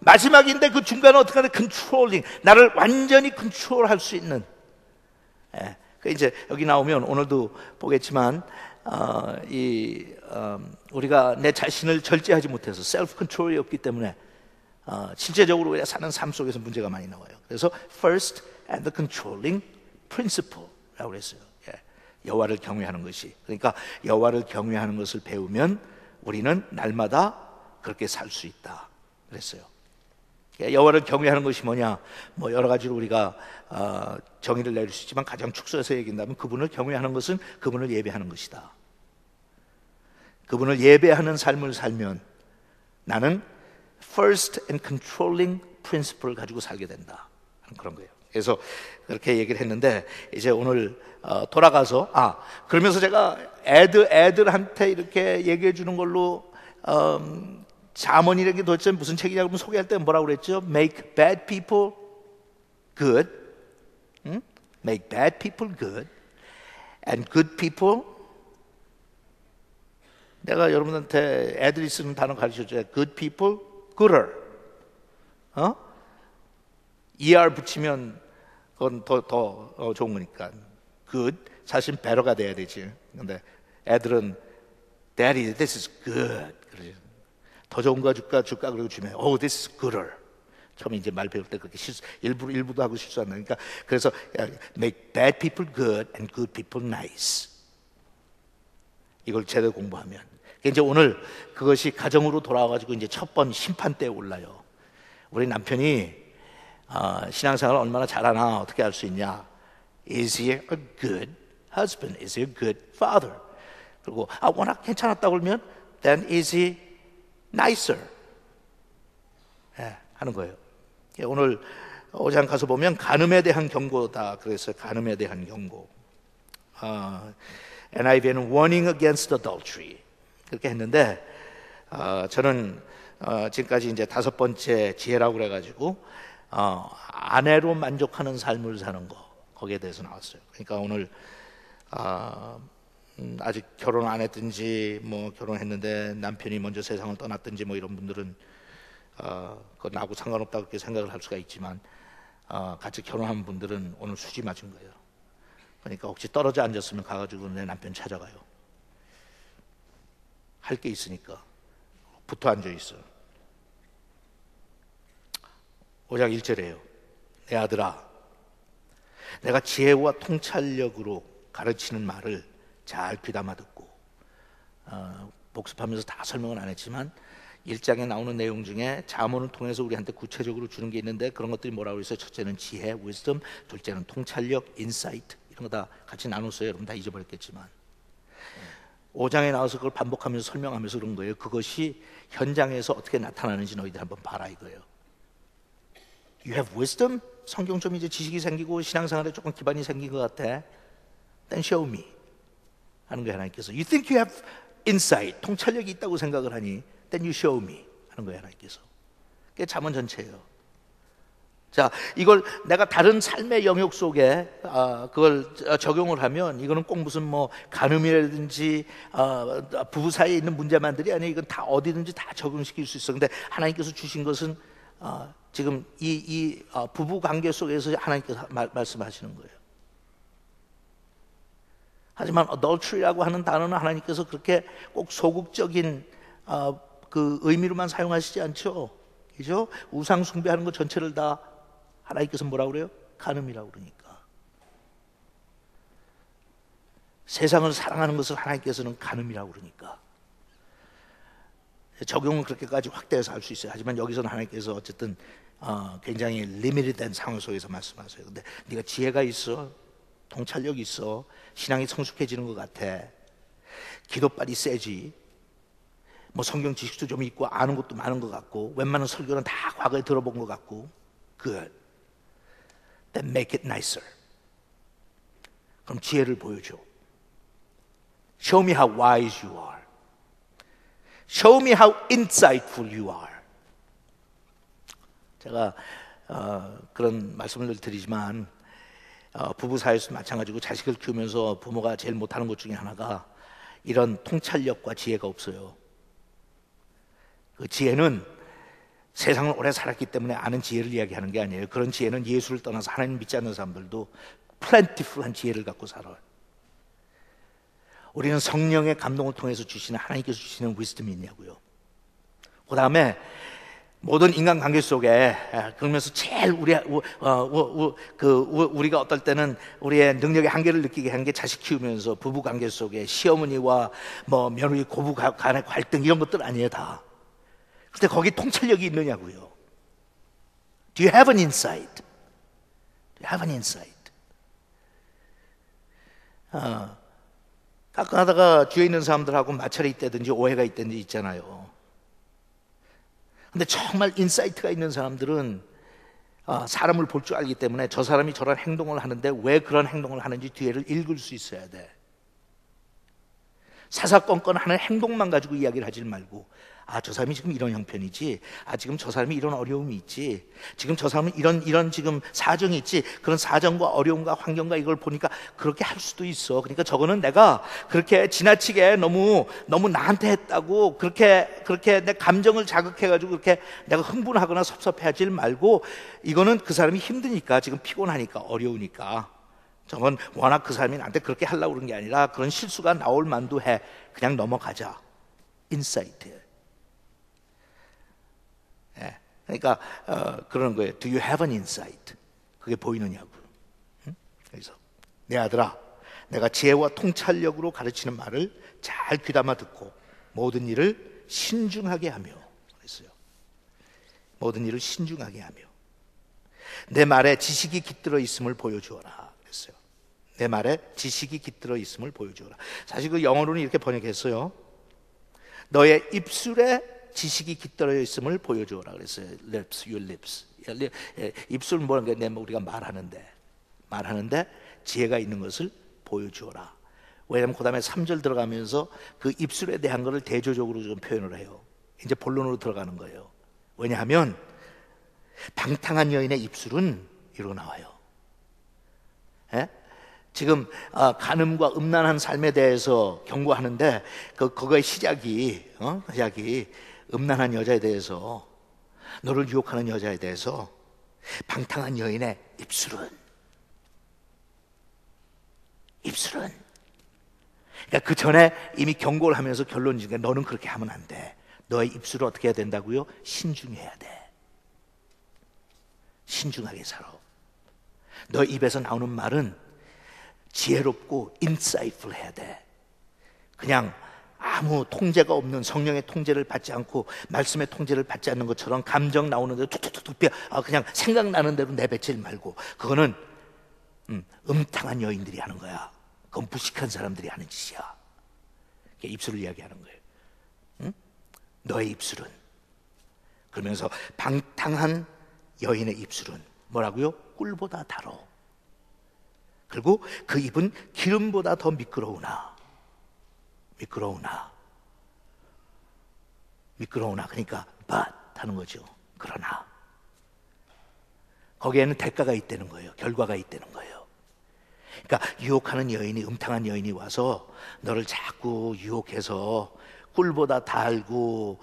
마지막인데 그 중간은 어떻게 하냐? 컨트롤링, 나를 완전히 컨트롤할 수 있는. 예. 이제 여기 나오면 오늘도 보겠지만 우리가 내 자신을 절제하지 못해서 셀프 컨트롤이 없기 때문에 실제적으로 우리가 사는 삶 속에서 문제가 많이 나와요. 그래서 first and the controlling principle라고 그랬어요. 여호와를 경외하는 것이, 그러니까 여호와를 경외하는 것을 배우면 우리는 날마다 그렇게 살 수 있다 그랬어요. 여호와를 경외하는 것이 뭐냐? 뭐 여러 가지로 우리가 정의를 내릴 수 있지만 가장 축소해서 얘기한다면 그분을 경외하는 것은 그분을 예배하는 것이다. 그분을 예배하는 삶을 살면 나는 first and controlling principle을 가지고 살게 된다 하는 그런 거예요. 그래서 그렇게 얘기를 했는데 이제 오늘 돌아가서 그러면서 제가 애들한테 이렇게 얘기해 주는 걸로 잠언이라는 게 도대체 무슨 책이냐고 그러면 소개할 때 뭐라고 그랬죠? Make bad people good, make bad people good, and good people. 내가 여러분한테 애들이 쓰는 단어 가르쳐줘요. Good people, gooder. ER 붙이면 그건 더 좋은 거니까. Good, 사실 better가 돼야 되지. 근데 애들은 Daddy, this is good. 그러죠. 더 좋은 거 줄까 그러고 주면 Oh, this is gooder. 처음에 이제 말 배울 때 그렇게 일부도 하고 실수 안 나니까. 그래서 make bad people good and good people nice. 이걸 제대로 공부하면. 이제 오늘 그것이 가정으로 돌아와가지고 이제 첫 번 심판 때에 올라요. 우리 남편이 신앙생활을 얼마나 잘하나 어떻게 알 수 있냐? Is he a good husband? Is he a good father? 그리고 워낙 괜찮았다고 그러면 then is he nicer? 하는 거예요. 오늘 5장 가서 보면 간음에 대한 경고다 그랬어요. 간음에 대한 경고. And I've been warning against adultery. 그렇게 했는데 저는 지금까지 이제 5번째 지혜라고 그래가지고 아내로 만족하는 삶을 사는 거, 거기에 대해서 나왔어요. 그러니까 오늘 아직 결혼 안 했든지 뭐 결혼했는데 남편이 먼저 세상을 떠났든지 뭐 이런 분들은 그건 나하고 상관없다고 그렇게 생각을 할 수가 있지만 같이 결혼한 분들은 오늘 수지 맞은 거예요. 그러니까 혹시 떨어져 앉았으면 가가지고 내 남편 찾아가요. 할 게 있으니까 붙어 앉아 있어. 5장 1절에요. 내 아들아, 내가 지혜와 통찰력으로 가르치는 말을 잘 귀담아 듣고, 복습하면서 다 설명은 안 했지만 1장에 나오는 내용 중에 잠언을 통해서 우리한테 구체적으로 주는 게 있는데 그런 것들이 뭐라고 그랬어요? 첫째는 지혜, wisdom, 둘째는 통찰력, insight, 이런 거 다 같이 나눴어요. 여러분 다 잊어버렸겠지만 5장에 나와서 그걸 반복하면서 설명하면서 그런 거예요. 그것이 현장에서 어떻게 나타나는지 너희들 한번 봐라 이거예요. You have wisdom? 성경 좀 이제 지식이 생기고 신앙생활에 조금 기반이 생긴 것 같아. Then show me 하는 거예요. 하나님께서. You think you have insight? 통찰력이 있다고 생각을 하니 Then you show me 하는 거예요. 하나님께서. 그게 잠언 전체예요. 자, 이걸 내가 다른 삶의 영역 속에 그걸 적용을 하면 이거는 꼭 무슨 뭐 간음이라든지 부부 사이에 있는 문제만들이 아니라 이건 다 어디든지 다 적용시킬 수 있어. 근데 하나님께서 주신 것은 지금 이 부부 관계 속에서 하나님께서 말씀하시는 거예요. 하지만 adultery라고 하는 단어는 하나님께서 그렇게 꼭 소극적인 그 의미로만 사용하시지 않죠. 그죠? 우상 숭배하는 것 전체를 다 하나님께서 뭐라고 그래요? 간음이라고 그러니까. 세상을 사랑하는 것을 하나님께서는 간음이라고 그러니까. 적용은 그렇게까지 확대해서 할 수 있어요. 하지만 여기서는 하나님께서 어쨌든 굉장히 리미티된 상황 속에서 말씀하세요. 근데 네가 지혜가 있어, 통찰력이 있어, 신앙이 성숙해지는 것 같아, 기도빨이 세지, 뭐 성경 지식도 좀 있고 아는 것도 많은 것 같고 웬만한 설교는 다 과거에 들어본 것 같고, good, then make it nicer. 그럼 지혜를 보여줘. Show me how wise you are. Show me how insightful you are. 제가 그런 말씀을 드리지만 부부 사이에서 마찬가지고 자식을 키우면서 부모가 제일 못하는 것 중에 하나가 이런 통찰력과 지혜가 없어요. 그 지혜는 세상을 오래 살았기 때문에 아는 지혜를 이야기하는 게 아니에요. 그런 지혜는 예수를 떠나서 하나님 믿지 않는 사람들도 플랜티풀한 지혜를 갖고 살아요. 우리는 성령의 감동을 통해서 주시는, 하나님께서 주시는 위스덤이 있냐고요. 그 다음에 모든 인간관계 속에, 그러면서 제일 우리가 어떨 때는 우리의 능력의 한계를 느끼게 한 게 자식 키우면서 부부관계 속에 시어머니와 뭐 며느리 고부 간의 갈등 이런 것들 아니에요 다. 근데 거기 통찰력이 있느냐고요. Do you have an insight? Do you have an insight? 가끔 하다가 뒤에 있는 사람들하고 마찰이 있다든지 오해가 있다든지 있잖아요. 근데 정말 인사이트가 있는 사람들은 사람을 볼 줄 알기 때문에 저 사람이 저런 행동을 하는데 왜 그런 행동을 하는지 뒤에를 읽을 수 있어야 돼. 사사건건 하는 행동만 가지고 이야기를 하지 말고, 저 사람이 지금 이런 형편이지, 지금 저 사람이 이런 어려움이 있지, 지금 저 사람은 이런 지금 사정이 있지, 그런 사정과 어려움과 환경과 이걸 보니까 그렇게 할 수도 있어. 그러니까 저거는 내가 그렇게 지나치게 너무 나한테 했다고 그렇게 내 감정을 자극해가지고 그렇게 내가 흥분하거나 섭섭해하지 말고, 이거는 그 사람이 힘드니까, 지금 피곤하니까, 어려우니까, 저건 워낙 그 사람이 나한테 그렇게 하려고 그런 게 아니라 그런 실수가 나올 만도 해. 그냥 넘어가자. 인사이트. 그러니까 그러는 거예요. Do you have an insight? 그게 보이느냐고. 그래서 내 아들아, 내가 지혜와 통찰력으로 가르치는 말을 잘 귀담아 듣고 모든 일을 신중하게 하며, 그랬어요. 모든 일을 신중하게 하며 내 말에 지식이 깃들어 있음을 보여주어라. 그랬어요. 내 말에 지식이 깃들어 있음을 보여주어라. 사실 그 영어로는 이렇게 번역했어요. 너의 입술에 지식이 깃들어 있음을 보여주어라 그랬어요. Lips, your lips. 입술 뭐라는 게 우리가 말하는데 지혜가 있는 것을 보여주어라. 왜냐하면 그 다음에 3절 들어가면서 그 입술에 대한 것을 대조적으로 좀 표현을 해요. 이제 본론으로 들어가는 거예요. 왜냐하면 방탕한 여인의 입술은 이러고 나와요. 지금 간음과 음란한 삶에 대해서 경고하는데 그거의 시작이 음란한 여자에 대해서, 너를 유혹하는 여자에 대해서 방탕한 여인의 입술은 그러니까 그 전에 이미 경고를 하면서 결론이 지니까 너는 그렇게 하면 안 돼. 너의 입술을 어떻게 해야 된다고요? 신중해야 돼. 신중하게 살아. 너 입에서 나오는 말은 지혜롭고 인사이트풀 해야 돼. 그냥 아무 통제가 없는, 성령의 통제를 받지 않고 말씀의 통제를 받지 않는 것처럼 감정 나오는 대로 툭툭툭 그냥 생각나는 대로 내뱉지 말고, 그거는 음탕한 여인들이 하는 거야. 그건 무식한 사람들이 하는 짓이야. 입술을 이야기하는 거예요. 너의 입술은, 그러면서 방탕한 여인의 입술은 뭐라고요? 꿀보다 달어. 그리고 그 입은 기름보다 더 미끄러우나 그러니까 but 하는 거죠. 그러나 거기에는 대가가 있다는 거예요. 결과가 있다는 거예요. 그러니까 유혹하는 여인이, 음탕한 여인이 와서 너를 자꾸 유혹해서 꿀보다 달고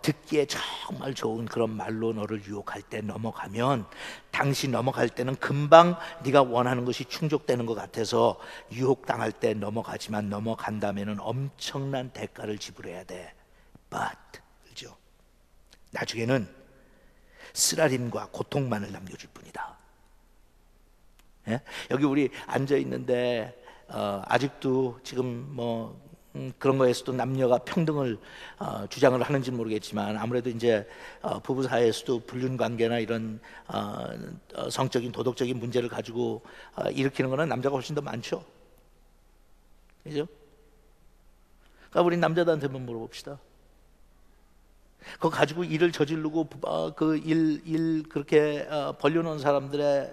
듣기에 정말 좋은 그런 말로 너를 유혹할 때 넘어가면, 당시 넘어갈 때는 금방 네가 원하는 것이 충족되는 것 같아서 유혹당할 때 넘어가지만, 넘어간다면 엄청난 대가를 지불해야 돼. But, 그죠? 나중에는 쓰라림과 고통만을 남겨줄 뿐이다. 여기 우리 앉아 있는데 아직도 지금 뭐 그런 거에서도 남녀가 평등을 주장을 하는지 모르겠지만 아무래도 이제 부부 사이에서도 불륜 관계나 이런 성적인 도덕적인 문제를 가지고 일으키는 거는 남자가 훨씬 더 많죠. 그죠? 그러니까 우리 남자들한테 한번 물어봅시다. 그거 가지고 일을 저지르고 그 일 그렇게 벌려놓은 사람들의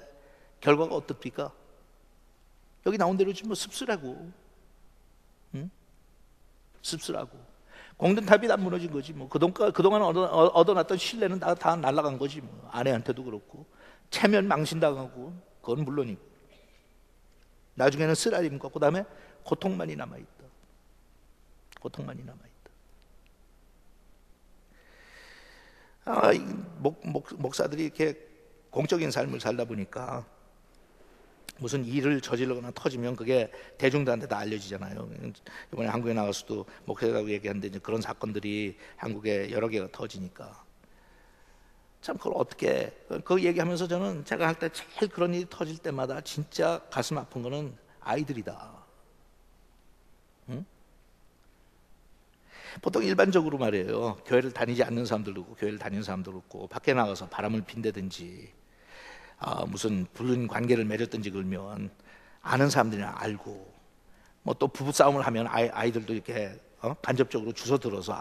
결과가 어떻습니까? 여기 나온 대로 지금 뭐 씁쓸하고, 씁쓸하고 공든탑이 안 무너진 거지 뭐. 그동안 얻어놨던 신뢰는 다 날아간 거지 뭐. 아내한테도 그렇고 체면 망신당하고 그건 물론이고 나중에는 쓰라림과 그 다음에 고통만이 남아있다. 고통만이 남아있다. 목사들이 이렇게 공적인 삶을 살다 보니까 무슨 일을 저지르거나 터지면 그게 대중들한테 다 알려지잖아요. 이번에 한국에 나가서도 목회자라고 얘기하는데 이제 그런 사건들이 한국에 여러 개가 터지니까 참 그걸 어떻게 그 얘기하면서 저는 제가 할 때 제일 그런 일이 터질 때마다 진짜 가슴 아픈 거는 아이들이다. 응? 보통 일반적으로 말이에요. 교회를 다니지 않는 사람들도 있고 교회를 다니는 사람도 있고 밖에 나가서 바람을 핀다든지 무슨 불륜 관계를 맺었든지 그러면 아는 사람들이나 알고 뭐 또 부부 싸움을 하면 아이들도 이렇게 간접적으로 주워들어서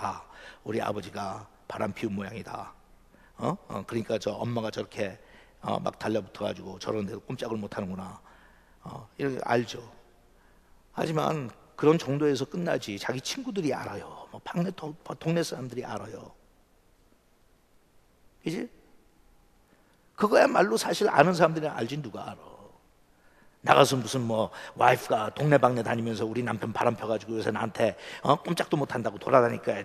우리 아버지가 바람 피운 모양이다. 그러니까 저 엄마가 저렇게 막 달려붙어가지고 저런 데도 꼼짝을 못하는구나. 이렇게 알죠. 하지만 그런 정도에서 끝나지. 자기 친구들이 알아요. 뭐 동네 사람들이 알아요. 그지? 그거야말로 사실 아는 사람들이 알지 누가 알아. 나가서 무슨 뭐 와이프가 동네방네 다니면서 우리 남편 바람 펴가지고 요새 나한테 꼼짝도 못한다고 돌아다니까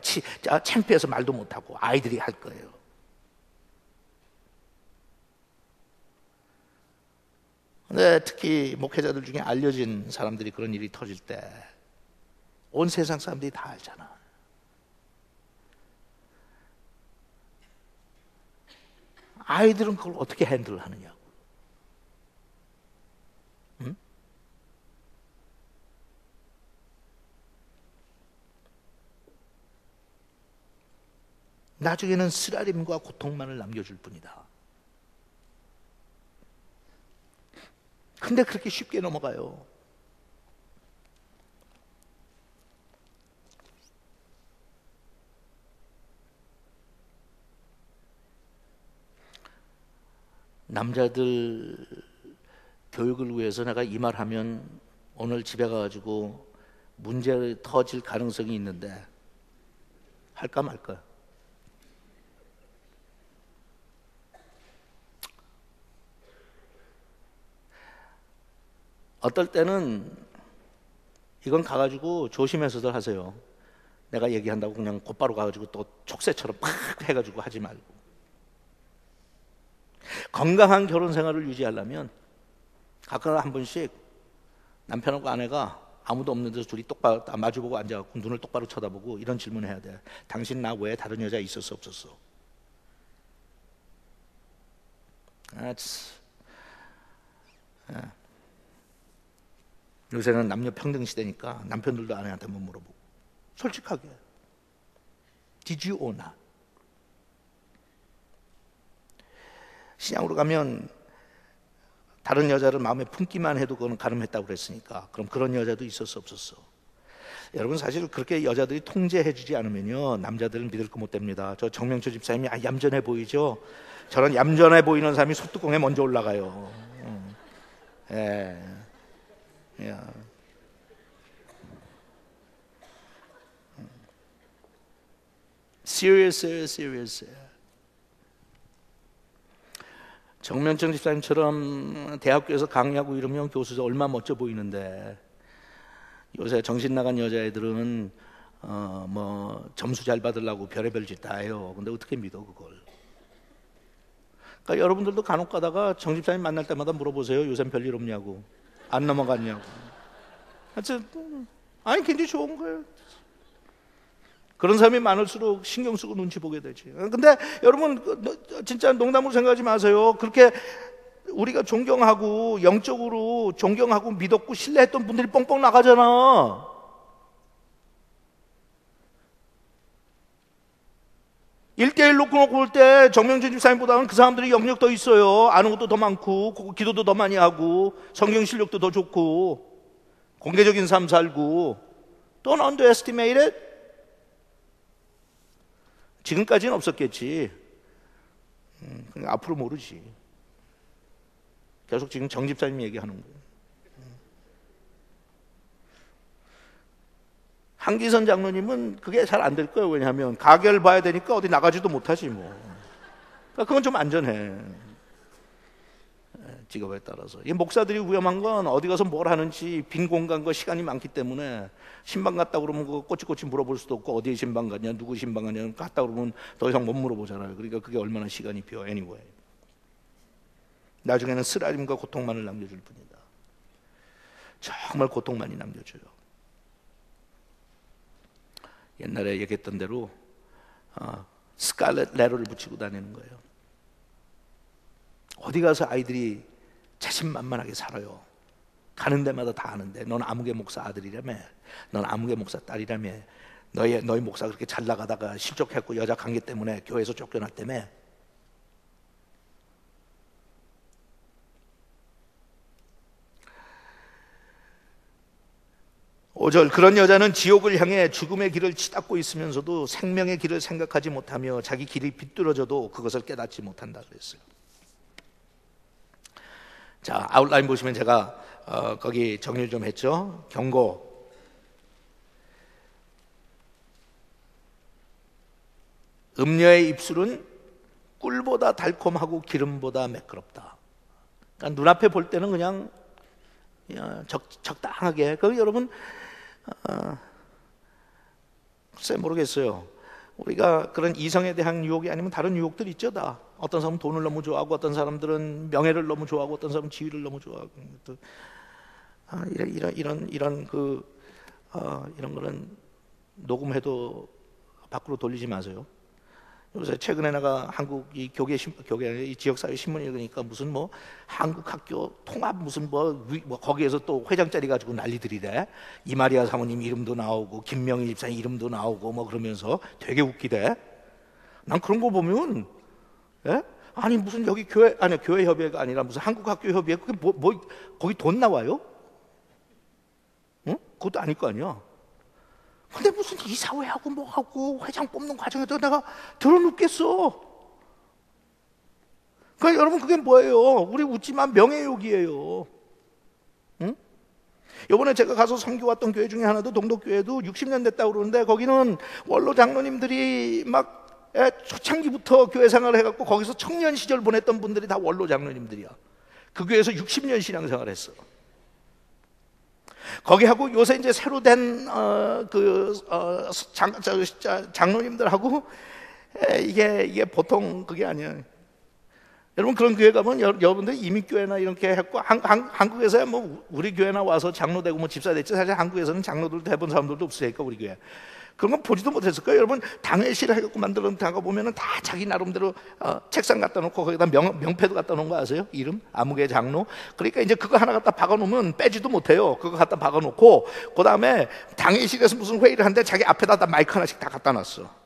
창피해서 말도 못하고 아이들이 할 거예요. 근데 특히 목회자들 중에 알려진 사람들이 그런 일이 터질 때 온 세상 사람들이 다 알잖아. 아이들은 그걸 어떻게 핸들을 하느냐고. 응? 나중에는 쓰라림과 고통만을 남겨줄 뿐이다. 근데 그렇게 쉽게 넘어가요. 남자들 교육을 위해서 내가 이 말 하면 오늘 집에 가가지고 문제 터질 가능성이 있는데 할까 말까? 어떨 때는 이건 가가지고 조심해서들 하세요. 내가 얘기한다고 그냥 곧바로 가가지고 또 촉새처럼 팍 해가지고 하지 말고. 건강한 결혼 생활을 유지하려면 가끔 한 번씩 남편하고 아내가 아무도 없는 데서 둘이 똑바로 마주보고 앉아갖고 눈을 똑바로 쳐다보고 이런 질문을 해야 돼. 당신 나 외에 다른 여자 있었어 없었어? 요새는 남녀 평등 시대니까 남편들도 아내한테 한번 물어보고 솔직하게 Did you or not? 신앙으로 가면 다른 여자를 마음에 품기만 해도 그건 가늠했다고 그랬으니까 그럼 그런 여자도 있었어 없었어? 여러분 사실 그렇게 여자들이 통제해주지 않으면요 남자들은 믿을 거 못 됩니다. 저 정명철 집사님이 얌전해 보이죠? 저런 얌전해 보이는 사람이 소뚜껑에 먼저 올라가요. 예. Serious예요. 정명철 집사님처럼 대학교에서 강의하고 이러면 교수도 얼마나 멋져 보이는데 요새 정신 나간 여자애들은 뭐 점수 잘 받으려고 별의별 짓 다 해요. 근데 어떻게 믿어 그걸? 그러니까 여러분들도 간혹 가다가 정 집사님 만날 때마다 물어보세요. 요새는 별일 없냐고, 안 넘어갔냐고. 아니 굉장히 좋은 거예요. 그런 사람이 많을수록 신경 쓰고 눈치 보게 되지. 근데 여러분 진짜 농담으로 생각하지 마세요. 그렇게 우리가 존경하고 영적으로 존경하고 믿었고 신뢰했던 분들이 뻥뻥 나가잖아. 1대1 놓고 볼 때 정명준 집사님보다는 그 사람들이 영역 더 있어요. 아는 것도 더 많고 기도도 더 많이 하고 성경 실력도 더 좋고 공개적인 삶 살고. Don't underestimate it. 지금까지는 없었겠지. 앞으로 모르지. 계속 지금 정 집사님이 얘기하는 거예요. 한기선 장로님은 그게 잘 안 될 거예요. 왜냐하면 가게를 봐야 되니까 어디 나가지도 못하지 뭐. 그러니까 그건 좀 안전해. 직업에 따라서. 이 목사들이 위험한 건 어디 가서 뭘 하는지 빈 공간과 시간이 많기 때문에 신방 갔다 그러면 그거 꼬치꼬치 물어볼 수도 없고 어디에 신방 갔냐 누구 신방 갔냐 갔다 그러면 더 이상 못 물어보잖아요. 그러니까 그게 얼마나 시간이 비어. anyway. 나중에는 쓰라림과 고통만을 남겨줄 뿐이다. 정말 고통만이 남겨줘요. 옛날에 얘기했던 대로 스칼렛 레터를 붙이고 다니는 거예요. 어디 가서 아이들이 자신만만하게 살아요. 가는 데마다 다 아는데 넌 아무개 목사 아들이라며, 넌 아무개 목사 딸이라며, 너희 목사 그렇게 잘 나가다가 실족했고 여자 관계 때문에 교회에서 쫓겨났다며. 5절, 그런 여자는 지옥을 향해 죽음의 길을 치닫고 있으면서도 생명의 길을 생각하지 못하며 자기 길이 비뚤어져도 그것을 깨닫지 못한다 그랬어요. 자, 아웃라인 보시면 제가 거기 정리를 좀 했죠. 경고. 음녀의 입술은 꿀보다 달콤하고 기름보다 매끄럽다. 그러니까 눈앞에 볼 때는 그냥 적당하게. 그럼 여러분 글쎄 모르겠어요. 우리가 그런 이성에 대한 유혹이 아니면 다른 유혹들 있죠. 다. 어떤 사람은 돈을 너무 좋아하고 어떤 사람들은 명예를 너무 좋아하고 어떤 사람은 지위를 너무 좋아하고 또 이런 거는 녹음해도 밖으로 돌리지 마세요. 요새 최근에 내가 한국 이 교계 이 지역사회 신문이 그러니까 무슨 뭐 한국 학교 통합 무슨 뭐 거기에서 또 회장 자리 가지고 난리들이래. 이마리아 사모님 이름도 나오고 김명희 집사님 이름도 나오고 뭐 그러면서 되게 웃기대. 난 그런 거 보면 아니 무슨 여기 교회 협의회가 아니라 무슨 한국 학교 협의회 그게 뭐 거기 돈 나와요? 응? 그것도 아닐 거 아니야. 근데 무슨 이사회하고 뭐하고 회장 뽑는 과정에도 내가 들어눕겠어. 그러니까 여러분 그게 뭐예요? 우리 웃지만 명예욕이에요. 응? 이번에 제가 가서 선교왔던 교회 중에 하나도 동덕교회도 60년 됐다고 그러는데 거기는 원로 장로님들이 막 초창기부터 교회 생활을 해갖고 거기서 청년 시절 보냈던 분들이 다 원로 장로님들이야. 그 교회에서 60년 신앙생활을 했어. 거기하고 요새 이제 새로 된 장로님들하고 이게 보통 그게 아니야. 여러분 그런 교회 가면 여러분들 이민교회나 이렇게 했고 한국에서야 뭐 우리 교회나 와서 장로 되고 뭐 집사 됐지. 사실 한국에서는 장로들 해본 사람들도 없으니까 우리 교회. 그런 건 보지도 못했을 거예요. 여러분 당회실을 해갖고 만들어 다가 보면은 다 자기 나름대로 책상 갖다 놓고 거기다 명패도 갖다 놓은 거 아세요? 이름 아무개 장로. 그러니까 이제 그거 하나 갖다 박아놓으면 빼지도 못해요. 그거 갖다 박아놓고 그 다음에 당회실에서 무슨 회의를 하는데 자기 앞에다 마이크 하나씩 다 갖다 놨어.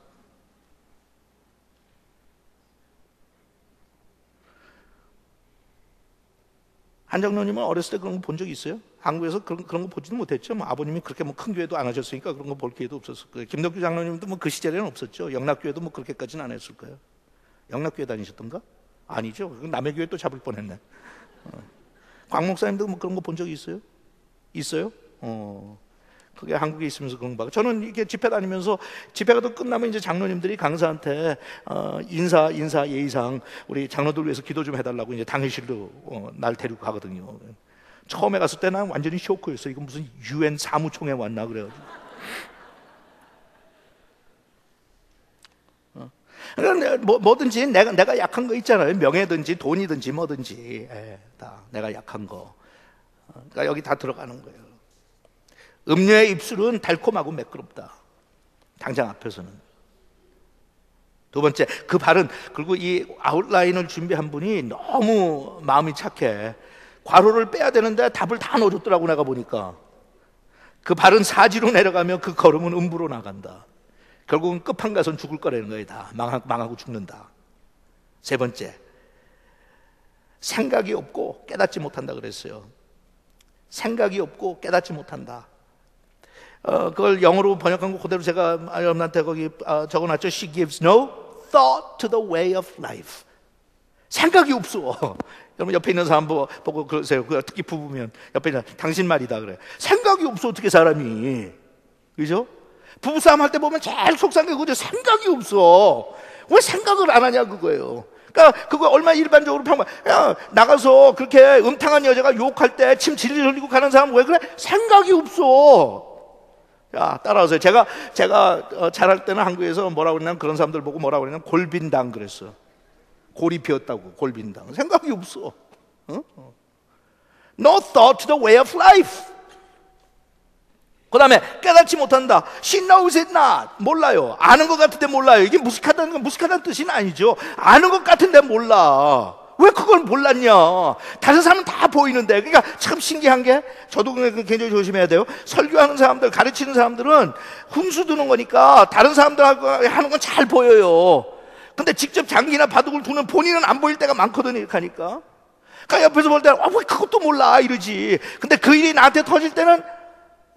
한 장로님은 어렸을 때 그런 거 본 적 있어요? 한국에서 그런 거 보지도 못했죠. 뭐 아버님이 그렇게 뭐 큰 교회도 안 하셨으니까 그런 거 볼 기회도 없었을 거예요. 김덕규 장로님도 뭐 그 시절에는 없었죠. 영락교회도 뭐 그렇게까지는 안 했을 거예요. 영락교회 다니셨던가? 아니죠. 남의 교회 또 잡을 뻔했네. 광 목사님도 뭐 그런 거 본 적이 있어요? 있어요? 그게 한국에 있으면서 그런 거 봐. 저는 이렇게 집회 다니면서 집회가 또 끝나면 이제 장로님들이 강사한테 인사 예의상 우리 장로들 위해서 기도 좀 해달라고 이제 당회실로 날 데리고 가거든요. 처음에 갔을 때 난 완전히 쇼크였어. 이거 무슨 UN 사무총회 왔나 그래가지고. 그러니까 뭐든지 내가 약한 거 있잖아요. 명예든지 돈이든지 뭐든지 다 내가 약한 거. 그러니까 여기 다 들어가는 거예요. 음료의 입술은 달콤하고 매끄럽다. 당장 앞에서는. 두 번째, 그 발은, 그리고 이 아웃라인을 준비한 분이 너무 마음이 착해. 괄호를 빼야 되는데 답을 다 넣어줬더라고 내가 보니까. 그 발은 사지로 내려가며 그 걸음은 음부로 나간다. 결국은 끝판 가선 죽을 거라는 거예요. 다 망하고 죽는다. 세 번째, 생각이 없고 깨닫지 못한다 그랬어요. 생각이 없고 깨닫지 못한다. 그걸 영어로 번역한 거 그대로 제가 여러분한테 거기 적어놨죠. She gives no thought to the way of life. 생각이 없어. 여러분 옆에 있는 사람 보고 그러세요. 특히 부부면 옆에 있는 당신 말이다 그래. 생각이 없어 어떻게 사람이. 그죠? 부부싸움 할 때 보면 제일 속상한 게 그거죠. 생각이 없어. 왜 생각을 안 하냐 그거예요. 그러니까 그거 얼마나 일반적으로 야, 나가서 그렇게 음탕한 여자가 욕할 때 침 질질 흘리고 가는 사람 왜 그래? 생각이 없어. 야, 따라오세요. 제가 잘할 때는 한국에서 뭐라고 그러냐면 그런 사람들 보고 뭐라고 그러냐면 골빈당 그랬어. 골이 비었다고 골빈당. 생각이 없어. No thought to the way of life. 그 다음에 깨닫지 못한다. She knows it not. 몰라요. 아는 것 같은데 몰라요. 이게 무식하다는 건 무식하다는 뜻은 아니죠. 아는 것 같은데 몰라. 왜 그걸 몰랐냐? 다른 사람은 다 보이는데. 그러니까 참 신기한 게, 저도 굉장히 조심해야 돼요. 설교하는 사람들, 가르치는 사람들은 훈수 두는 거니까 다른 사람들하고 하는 건 잘 보여요. 근데 직접 장기나 바둑을 두는 본인은 안 보일 때가 많거든요. 이렇게 하니까. 그러니까 옆에서 볼 때는 왜 그것도 몰라 이러지. 근데 그 일이 나한테 터질 때는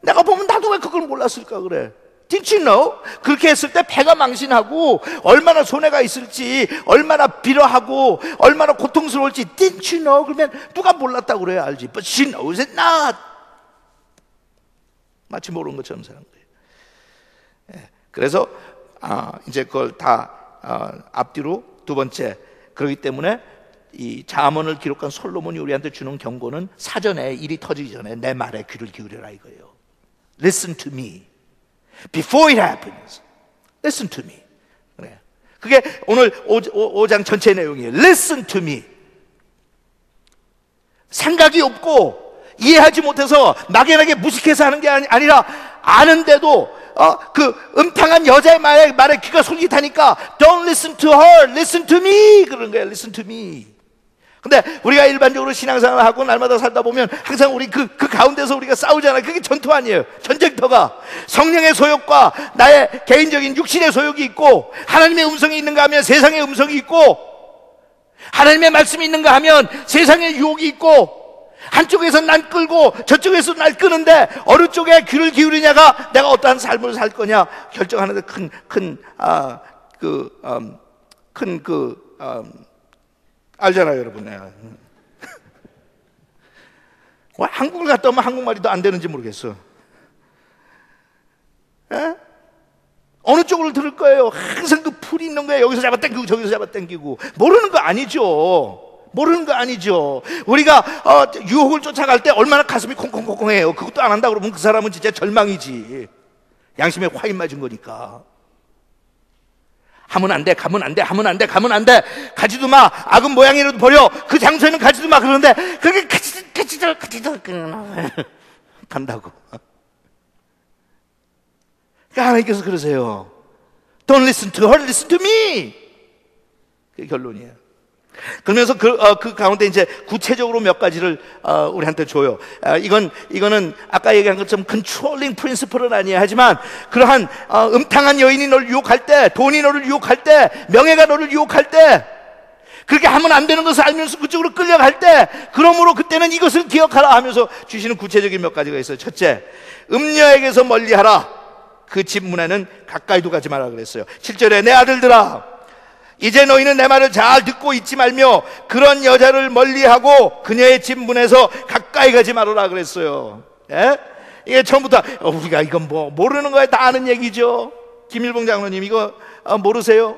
내가 보면 나도 왜 그걸 몰랐을까 그래. Did you know? 그렇게 했을 때 배가 망신하고 얼마나 손해가 있을지, 얼마나 비려하고 얼마나 고통스러울지 Did you know? 그러면 누가 몰랐다고 그래야 알지. But she knows it not. 마치 모르는 것처럼 사는 거예요. 그래서 이제 그걸 다 앞뒤로 두 번째, 그렇기 때문에 이 잠언을 기록한 솔로몬이 우리한테 주는 경고는 사전에 일이 터지기 전에 내 말에 귀를 기울여라 이거예요. Listen to me before it happens. Listen to me. 그래. 그게 오늘 5장 전체 내용이에요. Listen to me. 생각이 없고 이해하지 못해서 막연하게 무식해서 하는 게 아니라 아는데도 그 음탕한 여자의 말에 귀가 솔깃하니까 Don't listen to her, listen to me 그런 거예요. Listen to me. 근데 우리가 일반적으로 신앙생활을 하고 날마다 살다 보면 항상 우리 그 가운데서 우리가 싸우잖아요. 그게 전투 아니에요. 전쟁터가 성령의 소욕과 나의 개인적인 육신의 소욕이 있고, 하나님의 음성이 있는가 하면 세상의 음성이 있고, 하나님의 말씀이 있는가 하면 세상의 유혹이 있고, 한쪽에서 난 끌고 저쪽에서 날 끄는데 어느 쪽에 귀를 기울이냐가 내가 어떠한 삶을 살 거냐 결정하는데 알잖아요 여러분. 왜 한국을 갔다 오면 한국말이 더 안 되는지 모르겠어. 에? 어느 쪽으로 들을 거예요? 항상 그 풀이 있는 거예요. 여기서 잡아 당기고 저기서 잡아 당기고. 모르는 거 아니죠. 모르는 거 아니죠. 우리가 유혹을 쫓아갈 때 얼마나 가슴이 콩콩콩콩해요. 그것도 안 한다 그러면 그 사람은 진짜 절망이지. 양심에 화인 맞은 거니까. 하면 안 돼, 가면 안 돼, 하면 안 돼, 가면 안 돼. 가지도 마. 악은 모양이라도 버려. 그 장소에는 가지도 마. 그러는데 그게 가지도 간다고. 그러니까 하나님께서 그러세요. Don't listen to her, listen to me. 그게 결론이에요. 그러면서 그 가운데 이제 구체적으로 몇 가지를 우리한테 줘요. 이거는 아까 얘기한 것처럼 컨트롤링 프린시플은 아니에요. 하지만 그러한 음탕한 여인이 너를 유혹할 때, 돈이 너를 유혹할 때, 명예가 너를 유혹할 때, 그렇게 하면 안 되는 것을 알면서 그쪽으로 끌려갈 때, 그러므로 그때는 이것을 기억하라 하면서 주시는 구체적인 몇 가지가 있어요. 첫째, 음녀에게서 멀리하라. 그 집 문에는 가까이도 가지 마라 그랬어요. 7절에 내 아들들아, 이제 너희는 내 말을 잘 듣고 있지 말며 그런 여자를 멀리하고 그녀의 집 문에서 가까이 가지 말아라 그랬어요. 예? 이게 처음부터 우리가 이건 뭐 모르는 거에 다 아는 얘기죠. 김일봉 장로님 이거 모르세요?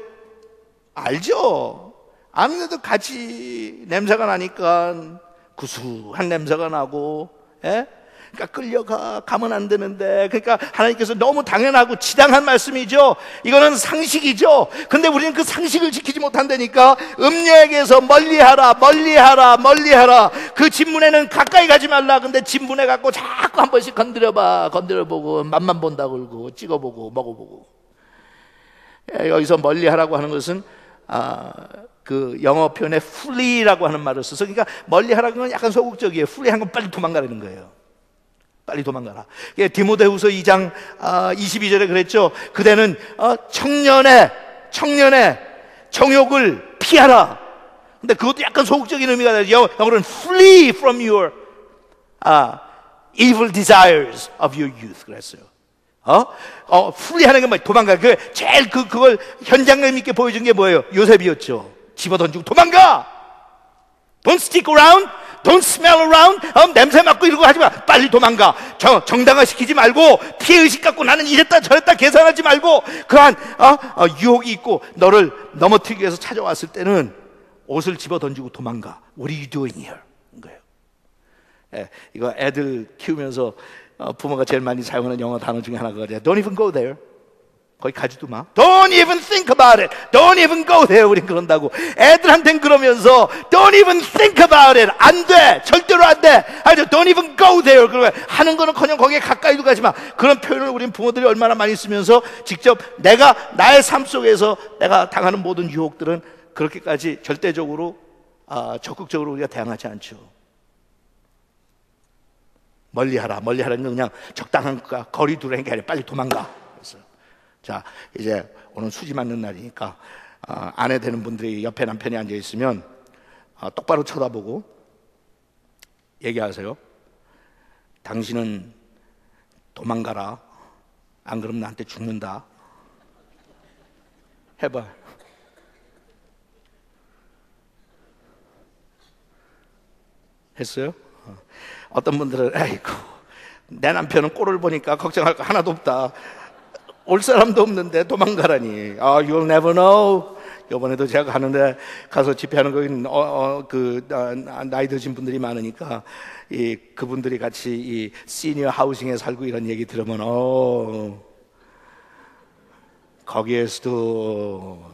알죠. 아는데도 같이 냄새가 나니까 구수한 냄새가 나고, 예? 그러니까 끌려가 가면 안 되는데, 그러니까 하나님께서 너무 당연하고 지당한 말씀이죠. 이거는 상식이죠. 근데 우리는 그 상식을 지키지 못한다니까. 음녀에게서 멀리하라, 멀리하라, 멀리하라. 그 집 문에는 가까이 가지 말라. 근데 집 문에 갖고 자꾸 한 번씩 건드려보고 맛만 본다 그러고 찍어보고 먹어보고. 여기서 멀리하라고 하는 것은 그 영어 표현에 flee라고 하는 말을 써서, 그러니까 멀리하라는 건 약간 소극적이에요. flee한 건 빨리 도망가라는 거예요. 빨리 도망가라. 예, 디모데후서 2장 22절에 그랬죠. 그대는 청년의 정욕을 피하라. 근데 그것도 약간 소극적인 의미가 되죠. 영어로는 flee from your evil desires of your youth 그랬어요. flee하는 게 뭐예요? 도망가. 제일 그걸 현장감 있게 보여준 게 뭐예요? 요셉이었죠. 집어던지고 도망가. Don't stick around. Don't smell around. 냄새 맡고 이러고 하지 마. 빨리 도망가. 정당화시키지 말고 피해의식 갖고 나는 이랬다 저랬다 계산하지 말고 그한 유혹이 있고 너를 넘어뜨리기 위해서 찾아왔을 때는 옷을 집어던지고 도망가. What are you doing here? 거예요. 예, 이거 애들 키우면서 부모가 제일 많이 사용하는 영어 단어 중에 하나가 Don't even go there. 거기 가지도 마. Don't even think about it. Don't even go there. 우린 그런다고. 애들한텐 그러면서 Don't even think about it. 안 돼. 절대로 안 돼. 아주 Don't even go there. 그러면 하는 거는커녕 거기에 가까이도 가지 마. 그런 표현을 우린 부모들이 얼마나 많이 쓰면서 직접 나의 삶 속에서 내가 당하는 모든 유혹들은 그렇게까지 절대적으로 적극적으로 우리가 대항하지 않죠. 멀리하라는 건 그냥 적당한 거리 두라는 게 아니라 빨리 도망가. 자, 이제 오늘 수지 맞는 날이니까 아내 되는 분들이 옆에 남편이 앉아 있으면 똑바로 쳐다보고 얘기하세요. 당신은 도망가라. 안 그러면 나한테 죽는다. 해봐. 했어요? 어떤 분들은 아이고 내 남편은 꼴을 보니까 걱정할 거 하나도 없다. 올 사람도 없는데 도망가라니. You'll never know. 이번에도 제가 가는데 가서 집회하는 거긴 나이 드신 분들이 많으니까 그분들이 같이 이 시니어 하우싱에 살고 이런 얘기 들으면 거기에서도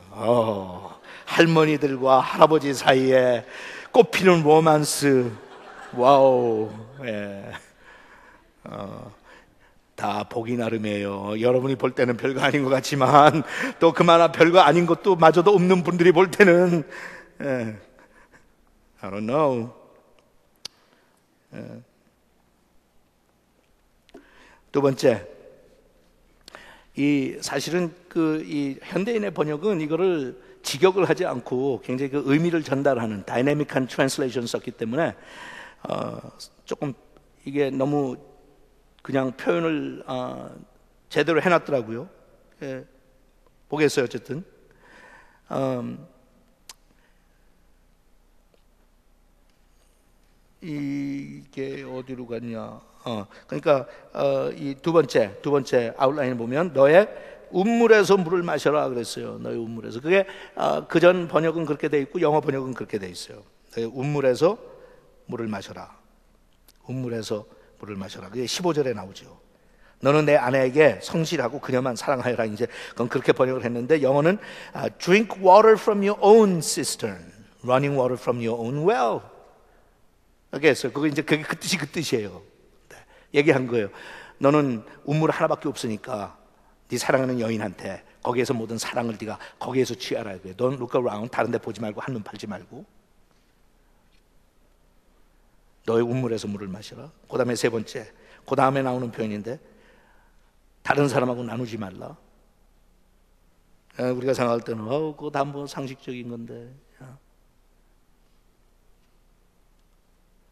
할머니들과 할아버지 사이에 꽃피는 로만스. 와우. 예. 다 보기 나름이에요. 여러분이 볼 때는 별거 아닌 것 같지만 또 그마나 별거 아닌 것도 마저도 없는 분들이 볼 때는 I don't know. 두 번째, 사실은 이 현대인의 번역은 이거를 직역을 하지 않고 굉장히 그 의미를 전달하는 다이내믹한 트랜슬레이션 썼기 때문에 조금 이게 너무 그냥 표현을 제대로 해놨더라고요. 예, 보겠어요. 어쨌든 이게 어디로 갔냐? 그러니까 이 두 번째 아웃라인을 보면 너의 운물에서 물을 마셔라 그랬어요. 너의 운물에서. 그게 그전 번역은 그렇게 돼 있고 영어 번역은 그렇게 돼 있어요. 너의 운물에서 물을 마셔라. 운물에서 물을 마셔라. 그게 15절에 나오죠. 너는 내 아내에게 성실하고 그녀만 사랑하여라. 이제 그건 그렇게 번역을 했는데 영어는 drink water from your own cistern, running water from your own well. 이렇게 했어요. 그게 이제 그게 그 뜻이에요. 네. 얘기한 거예요. 너는 운물 하나밖에 없으니까 네 사랑하는 여인한테 거기에서 모든 사랑을 네가 거기에서 취하라. Don't look around. 다른 데 보지 말고 한눈 팔지 말고. 너의 운물에서 물을 마셔라. 그 다음에 세 번째, 그 다음에 나오는 표현인데 다른 사람하고 나누지 말라. 우리가 생각할 때는 그거 다 뭐 상식적인 건데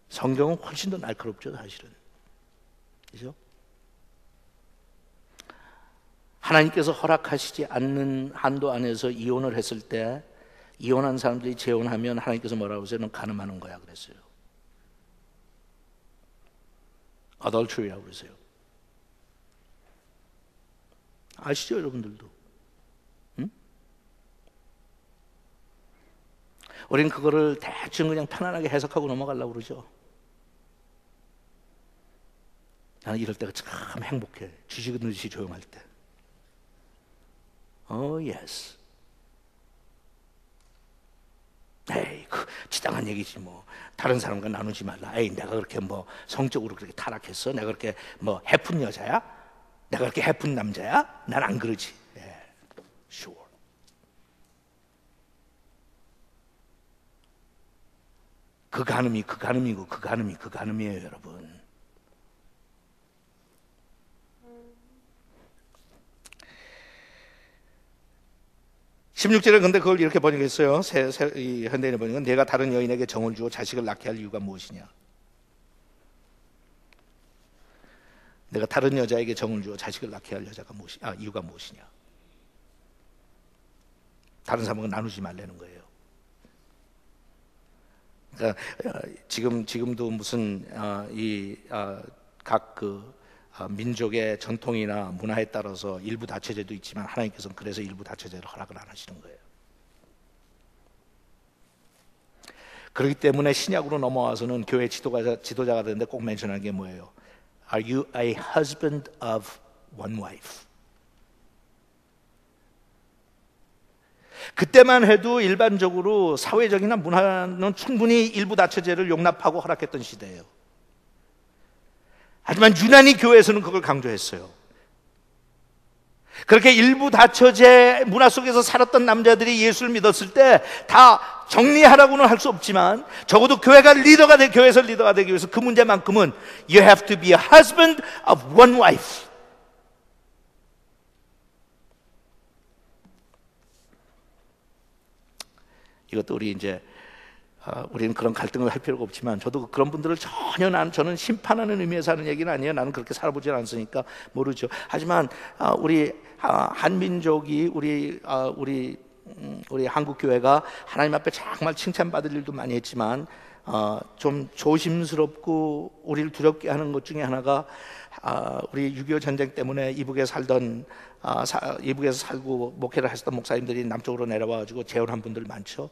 성경은 훨씬 더 날카롭죠. 사실은. 그렇죠? 하나님께서 허락하시지 않는 한도 안에서 이혼을 했을 때 이혼한 사람들이 재혼하면 하나님께서 뭐라고 하세요? 넌 간음하는 거야 그랬어요. adultery라고 그러세요. 아시죠, 여러분들도? 응? 우리는 그거를 대충 그냥 편안하게 해석하고 넘어가려고 그러죠. 나는 이럴 때가 참 행복해. 쥐죽은 듯이 조용할 때. yes. 에이, 지당한 얘기지 뭐. 다른 사람과 나누지 말라. 에이, 내가 그렇게 뭐 성적으로 그렇게 타락했어? 내가 그렇게 뭐 해픈 여자야? 내가 그렇게 해픈 남자야? 난 안 그러지. sure. 그 간음이고 그 간음이에요, 여러분. 16절에 근데 그걸 이렇게 번역했어요. 이 현대인의 번역은 내가 다른 여인에게 정을 주어 자식을 낳게 할 이유가 무엇이냐. 내가 다른 여자에게 정을 주어 자식을 낳게 할 이유가 무엇이냐. 다른 사람과 나누지 말라는 거예요. 그러니까 지금도 무슨 각 민족의 전통이나 문화에 따라서 일부 다처제도 있지만 하나님께서는 그래서 일부 다처제를 허락을 안 하시는 거예요. 그렇기 때문에 신약으로 넘어와서는 교회 지도자가 되는데 꼭 멘션하는 게 뭐예요? Are you a husband of one wife? 그때만 해도 일반적으로 사회적이나 문화는 충분히 일부 다처제를 용납하고 허락했던 시대예요. 하지만 유난히 교회에서는 그걸 강조했어요. 그렇게 일부 다처제 문화 속에서 살았던 남자들이 예수를 믿었을 때 다 정리하라고는 할 수 없지만 적어도 교회에서 리더가 되기 위해서 그 문제만큼은 You have to be a husband of one wife. 이것도 우리는 그런 갈등을 할 필요가 없지만 저도 그런 분들을 저는 심판하는 의미에서 하는 얘기는 아니에요. 나는 그렇게 살아보질 않으니까 모르죠. 하지만 우리 한민족이 우리 한국 교회가 하나님 앞에 정말 칭찬받을 일도 많이 했지만 좀 조심스럽고 우리를 두렵게 하는 것 중에 하나가 우리 6.25 전쟁 때문에 이북에서 살고 목회를 하셨던 목사님들이 남쪽으로 내려와가지고 재혼한 분들 많죠.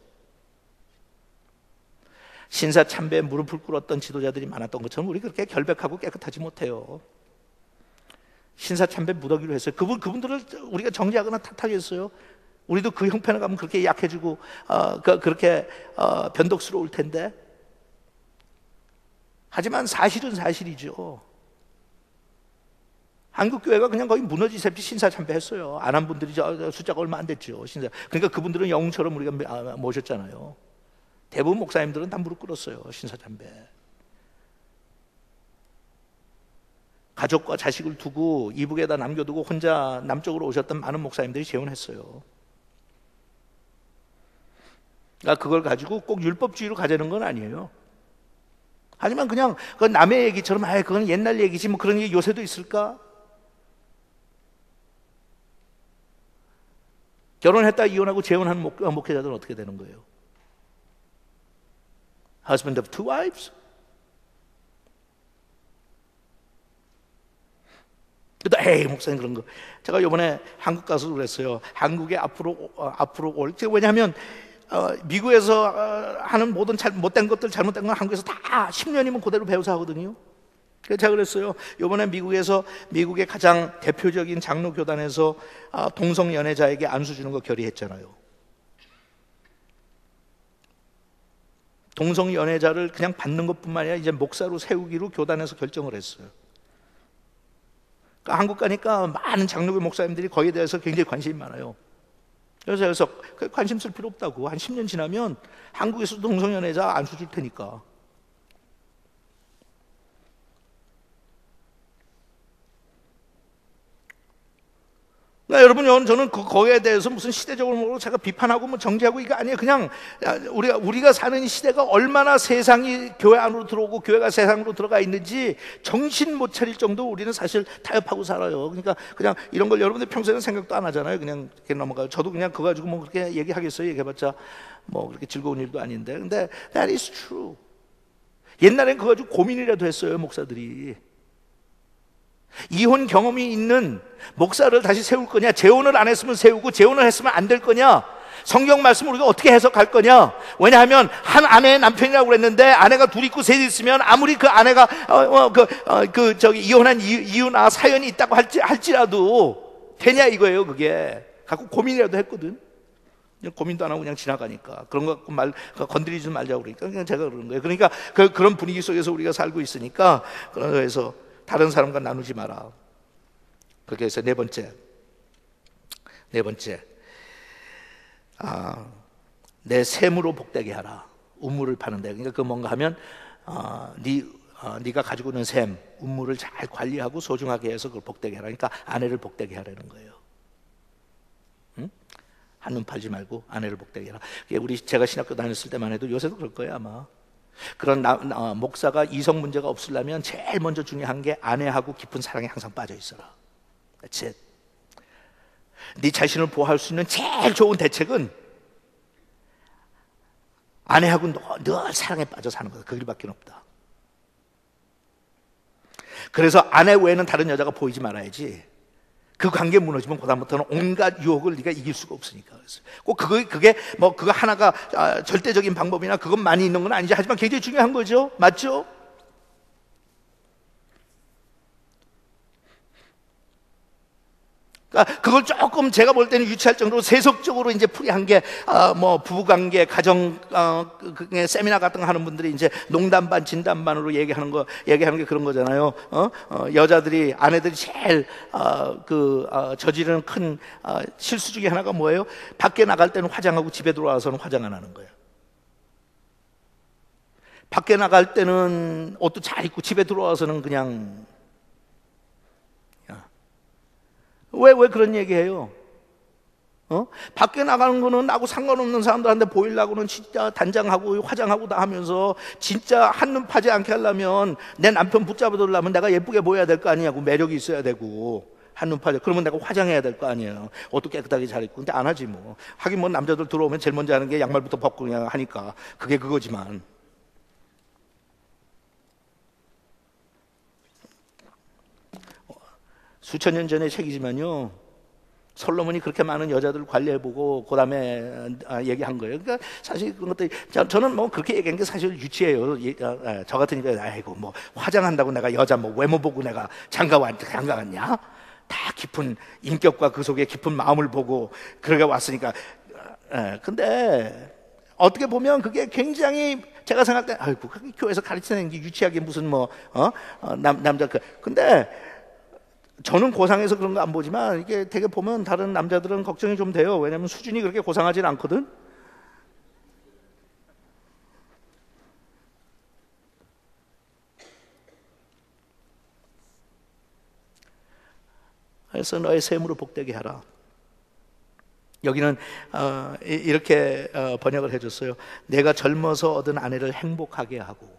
신사참배에 무릎을 꿇었던 지도자들이 많았던 것처럼 우리 그렇게 결백하고 깨끗하지 못해요. 신사참배 무더기로 했어요. 그분들을 우리가 정죄하거나 탓하겠어요? 우리도 그 형편에 가면 그렇게 약해지고 그렇게 변덕스러울 텐데. 하지만 사실은 사실이죠. 한국교회가 그냥 거의 무너지세피 신사참배했어요. 안 한 분들이 숫자가 얼마 안 됐죠. 그러니까 그분들은 영웅처럼 우리가 모셨잖아요. 대부분 목사님들은 다 무릎 꿇었어요. 신사참배. 가족과 자식을 두고 이북에다 남겨두고 혼자 남쪽으로 오셨던 많은 목사님들이 재혼했어요. 그러니까 그걸 가지고 꼭 율법주의로 가자는 건 아니에요. 하지만 그냥 그건 남의 얘기처럼 그건 옛날 얘기지 뭐 그런 얘기 요새도 있을까? 결혼했다 이혼하고 재혼한 목회자들은 어떻게 되는 거예요? Husband of two wives? 그래도 에이 목사님 그런 거 제가 이번에 한국 가서 그랬어요. 한국에 앞으로 올 왜냐하면 미국에서 하는 모든 못된 것들 잘못된 건 한국에서 다 10년이면 그대로 배워서 하거든요. 그래서 제가 그랬어요. 이번에 미국의 가장 대표적인 장로 교단에서 동성 연애자에게 안수 주는 거 결의했잖아요. 동성 연애자를 그냥 받는 것뿐만 아니라 이제 목사로 세우기로 교단에서 결정을 했어요. 그러니까 한국 가니까 많은 장로교 목사님들이 거기에 대해서 굉장히 관심이 많아요. 그래서 관심 쓸 필요 없다고. 한 10년 지나면 한국에서 동성 연애자 안수 줄 테니까. 네, 여러분, 저는 거기에 대해서 무슨 시대적으로 제가 비판하고 뭐 정죄하고 이거 아니에요. 그냥 우리가 사는 이 시대가 얼마나 세상이 교회 안으로 들어오고 교회가 세상으로 들어가 있는지 정신 못 차릴 정도 우리는 사실 타협하고 살아요. 그러니까 그냥 이런 걸 여러분들 평소에는 생각도 안 하잖아요. 그냥 이렇게 넘어가요. 저도 그냥 그거 가지고 뭐 그렇게 얘기하겠어요. 얘기해봤자 뭐 그렇게 즐거운 일도 아닌데. 근데 that is true. 옛날엔 그거 가지고 고민이라도 했어요, 목사들이. 이혼 경험이 있는 목사를 다시 세울 거냐, 재혼을 안 했으면 세우고 재혼을 했으면 안 될 거냐, 성경 말씀을 우리가 어떻게 해석할 거냐. 왜냐하면 한 아내의 남편이라고 그랬는데 아내가 둘 있고 셋 있으면 아무리 그 아내가 이혼한 이유나 사연이 있다고 할지라도 되냐 이거예요. 그게 갖고 고민이라도 했거든. 고민도 안 하고 그냥 지나가니까 그런 거 갖고 건드리지 말자고 그러니까 그냥 제가 그러는 거예요. 그러니까 그런 분위기 속에서 우리가 살고 있으니까 그래서 다른 사람과 나누지 마라. 그렇게 해서 네 번째, 내 셈으로 복되게 하라. 우물을 파는데, 그러니까 그 뭔가 하면 네가 가지고 있는 셈, 우물을 잘 관리하고 소중하게 해서 그걸 복되게 하라. 그러니까 아내를 복되게 하라는 거예요. 응? 한눈 팔지 말고 아내를 복되게 해라. 우리 제가 신학교 다녔을 때만 해도 요새도 그럴 거예요 아마. 그런 목사가 이성 문제가 없으려면 제일 먼저 중요한 게 아내하고 깊은 사랑에 항상 빠져 있어라. That's it. 네 자신을 보호할 수 있는 제일 좋은 대책은 아내하고 늘 사랑에 빠져 사는 거다. 그 길밖에 없다. 그래서 아내 외에는 다른 여자가 보이지 말아야지. 그 관계 무너지면 그다음부터는 온갖 유혹을 네가 이길 수가 없으니까. 꼭 그게 뭐 그거 하나가 절대적인 방법이나 그것 많이 있는 건 아니지. 하지만 굉장히 중요한 거죠. 맞죠? 그러니까 그걸 조금 제가 볼 때는 유치할 정도로 세속적으로 이제 풀이한 게 뭐 부부관계, 가정 세미나 같은 거 하는 분들이 이제 농담 반 진담 반으로 얘기하는 게 그런 거잖아요. 여자들이 아내들이 제일 저지르는 큰 실수 중에 하나가 뭐예요? 밖에 나갈 때는 화장하고 집에 들어와서는 화장 안 하는 거예요. 밖에 나갈 때는 옷도 잘 입고 집에 들어와서는 그냥 왜 그런 얘기해요? 밖에 나가는 거는 나하고 상관없는 사람들한테 보이려고는 진짜 단장하고 화장하고 다 하면서 진짜 한눈 파지 않게 하려면 내 남편 붙잡아두려면 내가 예쁘게 보여야 될 거 아니냐고, 매력이 있어야 되고 한눈 파지. 그러면 내가 화장해야 될 거 아니에요. 옷도 깨끗하게 잘 입고. 근데 안 하지 뭐. 하긴 뭐 남자들 들어오면 제일 먼저 하는 게 양말부터 벗고 그냥 하니까 그게 그거지만. 수천 년 전의 책이지만요, 솔로몬이 그렇게 많은 여자들을 관리해보고 그 다음에 얘기한 거예요. 그러니까 사실 그런 것들 저는 뭐 그렇게 얘기한 게 사실 유치해요. 저 같으니까 아이고 뭐 화장한다고 내가 여자 뭐 외모 보고 내가 장가 갔냐? 다 깊은 인격과 그 속에 깊은 마음을 보고 그러게 왔으니까. 근데 어떻게 보면 그게 굉장히 제가 생각할 때 아이고 교회에서 가르치는 게 유치하게 무슨 남자 근데 저는 고상해서 그런 거 안 보지만 이게 되게 보면 다른 남자들은 걱정이 좀 돼요. 왜냐하면 수준이 그렇게 고상하진 않거든. 그래서 너의 샘으로 복되게 하라. 여기는 이렇게 번역을 해줬어요. 내가 젊어서 얻은 아내를 행복하게 하고.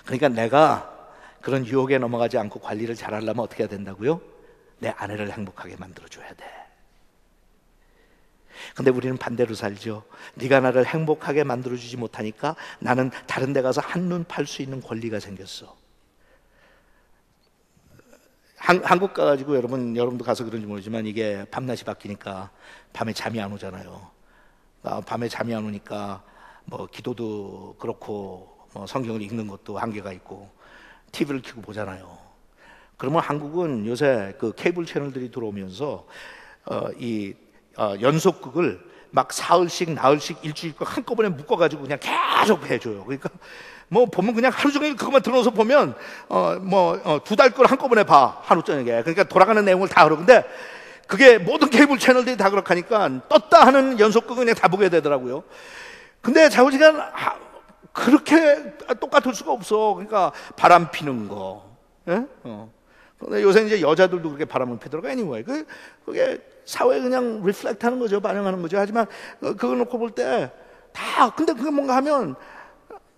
그러니까 내가 그런 유혹에 넘어가지 않고 관리를 잘하려면 어떻게 해야 된다고요? 내 아내를 행복하게 만들어줘야 돼. 근데 우리는 반대로 살죠. 네가 나를 행복하게 만들어주지 못하니까 나는 다른 데 가서 한눈 팔 수 있는 권리가 생겼어. 한국 가가지고 여러분도 가서 그런지 모르지만 이게 밤낮이 바뀌니까 밤에 잠이 안 오잖아요. 밤에 잠이 안 오니까 뭐 기도도 그렇고 뭐 성경을 읽는 것도 한계가 있고 TV를 켜고 보잖아요. 그러면 한국은 요새 그 케이블 채널들이 들어오면서 연속극을 막 사흘씩 나흘씩 일주일씩 한꺼번에 묶어가지고 그냥 계속 해줘요. 그러니까 뭐 보면 그냥 하루 종일 그것만 들어서 보면 2달 걸 한꺼번에 봐, 하루 저녁에. 그러니까 돌아가는 내용을 다 알아. 근데 그게 모든 케이블 채널들이 다 그렇게 하니까 떴다 하는 연속극은 그냥 다 보게 되더라고요. 근데 자우지간 그렇게 똑같을 수가 없어. 그러니까 바람 피는 거. 예? 근데 요새 이제 여자들도 그렇게 바람을 피더라고. anyway. 그게 사회에 그냥 리플렉트 하는 거죠. 반영하는 거죠. 하지만 그거 놓고 볼 때 근데 그게 뭔가 하면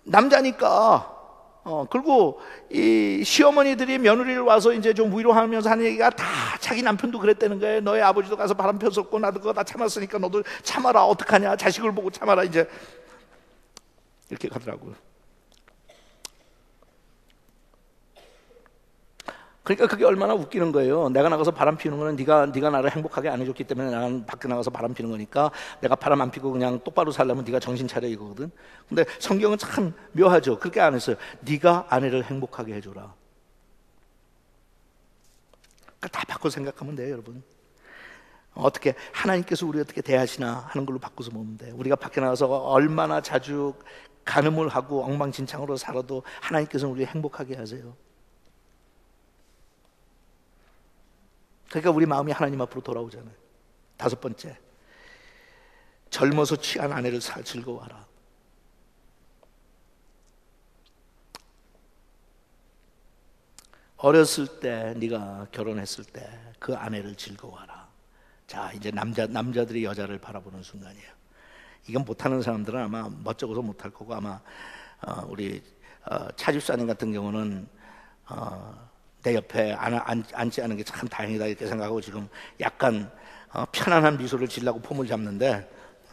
남자니까 그리고 이 시어머니들이 며느리를 와서 이제 좀 위로하면서 하는 얘기가 다 자기 남편도 그랬다는 거예요. 너희 아버지도 가서 바람 폈었고 나도 그거 다 참았으니까 너도 참아라. 어떡하냐. 자식을 보고 참아라. 이제 이렇게 가더라고요. 그러니까 그게 얼마나 웃기는 거예요. 내가 나가서 바람 피우는 거는 네가 나를 행복하게 안 해줬기 때문에 나는 밖에 나가서 바람 피는 거니까 내가 바람 안 피고 그냥 똑바로 살려면 네가 정신 차려 이거거든. 근데 성경은 참 묘하죠. 그렇게 안 했어요. 네가 아내를 행복하게 해줘라. 그러니까 다 바꿔 생각하면 돼요, 여러분. 어떻게 하나님께서 우리 어떻게 대하시나 하는 걸로 바꿔서 보면 돼. 우리가 밖에 나가서 얼마나 자주 간음을 하고 엉망진창으로 살아도 하나님께서는 우리 행복하게 하세요. 그러니까 우리 마음이 하나님 앞으로 돌아오잖아요. 5번째, 젊어서 취한 아내를 즐거워하라. 어렸을 때 네가 결혼했을 때 그 아내를 즐거워하라. 자, 이제 남자들이 여자를 바라보는 순간이에요. 이건 못하는 사람들은 아마 멋쩍어서 못할 거고, 아마 우리 차 집사님 같은 경우는 내 옆에 앉지 않은 게 참 다행이다 이렇게 생각하고 지금 약간 편안한 미소를 지으려고 폼을 잡는데,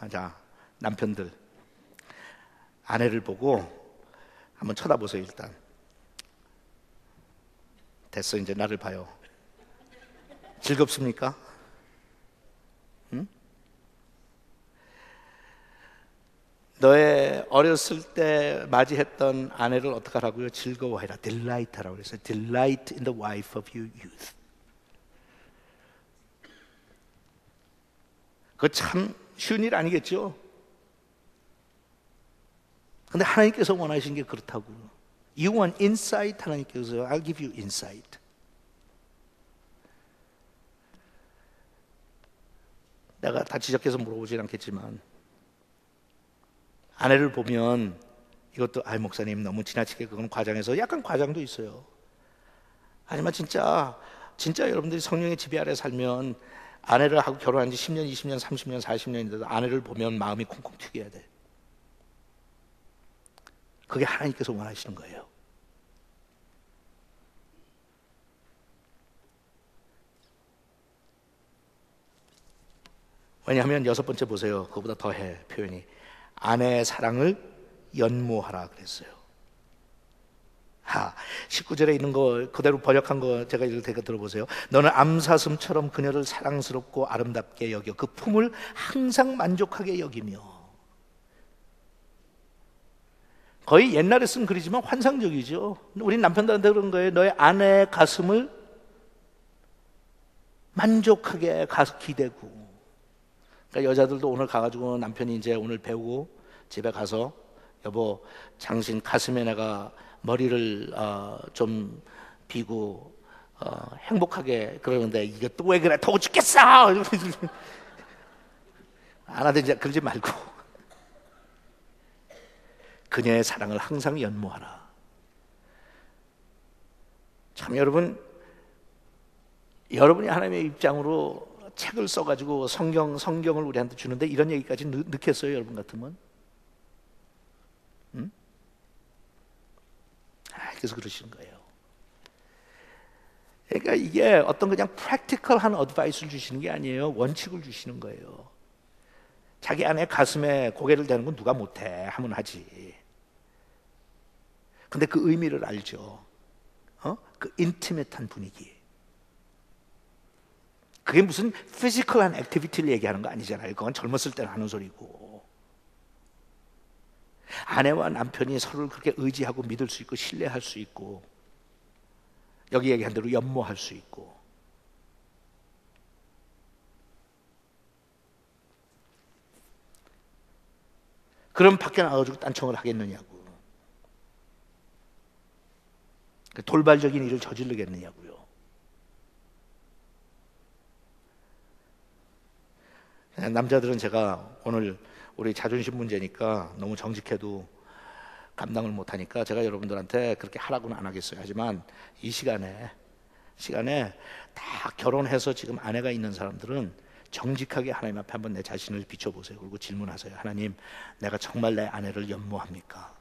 자, 남편들 아내를 보고 한번 쳐다보세요. 일단 됐어, 이제 나를 봐요. 즐겁습니까? 응? 너의 어렸을 때 맞이했던 아내를 어떻게 하라고요? 즐거워해라. Delight하라고 그랬어요. Delight in the wife of your youth. 그거 참 쉬운 일 아니겠죠? 근데 하나님께서 원하신 게 그렇다고. You want insight? 하나님께서 I'll give you insight. 내가 다 지적해서 물어보진 않겠지만 아내를 보면 이것도 목사님 너무 지나치게 그건 과장해서 약간 과장도 있어요. 하지만 진짜 여러분들이 성령의 지배 아래 살면 아내를 하고 결혼한 지 10년, 20년, 30년, 40년인데도 아내를 보면 마음이 콩콩 튀겨야 돼. 그게 하나님께서 원하시는 거예요. 왜냐하면 6번째 보세요. 그거보다 더해 표현이. 아내의 사랑을 연모하라 그랬어요. 19절에 있는 거 그대로 번역한 거 제가 읽을 테니까 들어보세요. 너는 암사슴처럼 그녀를 사랑스럽고 아름답게 여겨 그 품을 항상 만족하게 여기며. 거의 옛날에 쓴 글이지만 환상적이죠. 우리 남편들한테 그런 거예요. 너의 아내의 가슴을 만족하게 기대고. 그러니까 여자들도 오늘 가가지고 남편이 이제 오늘 배우고 집에 가서 여보, 당신 가슴에 내가 머리를 좀 비고 행복하게 그러는데 이게 또 왜 그래? 더워 죽겠어! 안 하든지 그러지 말고 그녀의 사랑을 항상 연모하라. 참 여러분이 하나님의 입장으로 책을 써가지고 성경을 우리한테 주는데 이런 얘기까지 넣겠어요, 여러분 같으면? 응? 그래서 그러시는 거예요. 그러니까 이게 어떤 그냥 프랙티컬한 어드바이스를 주시는 게 아니에요. 원칙을 주시는 거예요. 자기 아내 가슴에 고개를 대는 건 누가 못해 하면 하지. 근데 그 의미를 알죠. 그 인티메트한 분위기. 그게 무슨 피지컬한 액티비티를 얘기하는 거 아니잖아요. 그건 젊었을 때는 하는 소리고. 아내와 남편이 서로를 그렇게 의지하고 믿을 수 있고 신뢰할 수 있고 여기 얘기한 대로 연모할 수 있고. 그럼 밖에 나가지고 딴청을 하겠느냐고. 돌발적인 일을 저지르겠느냐고요. 남자들은 제가 오늘 우리 자존심 문제니까 너무 정직해도 감당을 못하니까 제가 여러분들한테 그렇게 하라고는 안 하겠어요. 하지만 이 시간에 다 결혼해서 지금 아내가 있는 사람들은 정직하게 하나님 앞에 한번 내 자신을 비춰보세요. 그리고 질문하세요. 하나님, 내가 정말 내 아내를 연모합니까?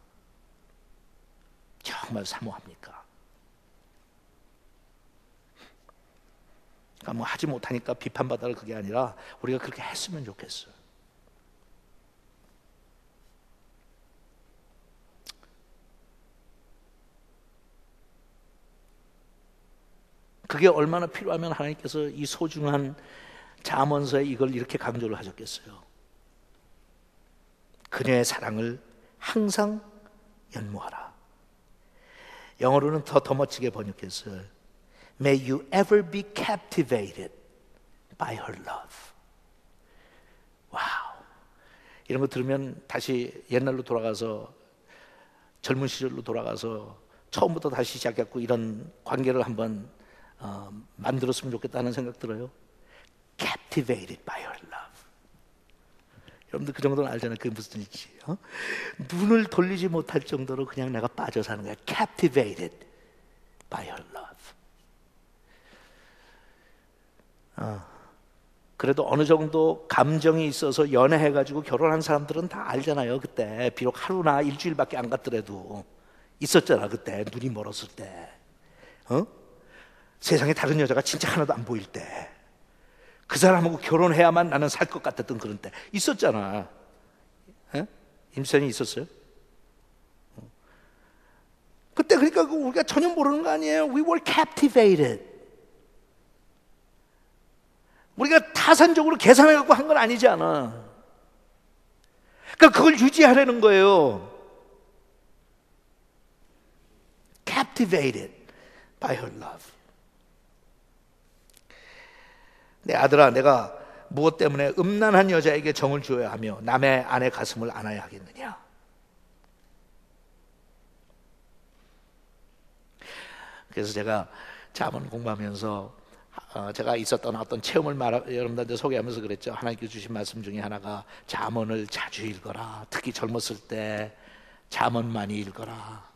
정말 사모합니까? 그러니까 뭐 하지 못하니까 비판받아라 그게 아니라 우리가 그렇게 했으면 좋겠어요. 그게 얼마나 필요하면 하나님께서 이 소중한 잠언서에 이걸 이렇게 강조를 하셨겠어요. 그녀의 사랑을 항상 연모하라. 영어로는 더 멋지게 번역했어요. May you ever be captivated by her love. 와우. 이런 거 들으면 다시 옛날로 돌아가서 젊은 시절로 돌아가서 처음부터 다시 시작했고 이런 관계를 한번 만들었으면 좋겠다는 생각 들어요. Captivated by her love. 여러분들 그 정도는 알잖아요. 그게 무슨 일인지. 눈을 돌리지 못할 정도로 그냥 내가 빠져 사는 거야. Captivated by her love. 그래도 어느 정도 감정이 있어서 연애해가지고 결혼한 사람들은 다 알잖아요. 그때 비록 하루나 일주일밖에 안 갔더라도 있었잖아. 그때 눈이 멀었을 때, 세상에 다른 여자가 진짜 하나도 안 보일 때, 그 사람하고 결혼해야만 나는 살 것 같았던 그런 때 있었잖아. 임선이 있었어요? 그때 그러니까 우리가 전혀 모르는 거 아니에요. We were captivated. 우리가 타산적으로 계산해갖고 한 건 아니지 않아. 그러니까 그걸 유지하려는 거예요. Captivated by her love. 내 아들아, 내가 무엇 때문에 음란한 여자에게 정을 주어야 하며 남의 아내 가슴을 안아야 하겠느냐? 그래서 제가 잠언 공부하면서 제가 있었던 어떤 체험을 여러분들한테 소개하면서 그랬죠. 하나님께서 주신 말씀 중에 하나가 잠언을 자주 읽어라. 특히 젊었을 때 잠언 많이 읽어라.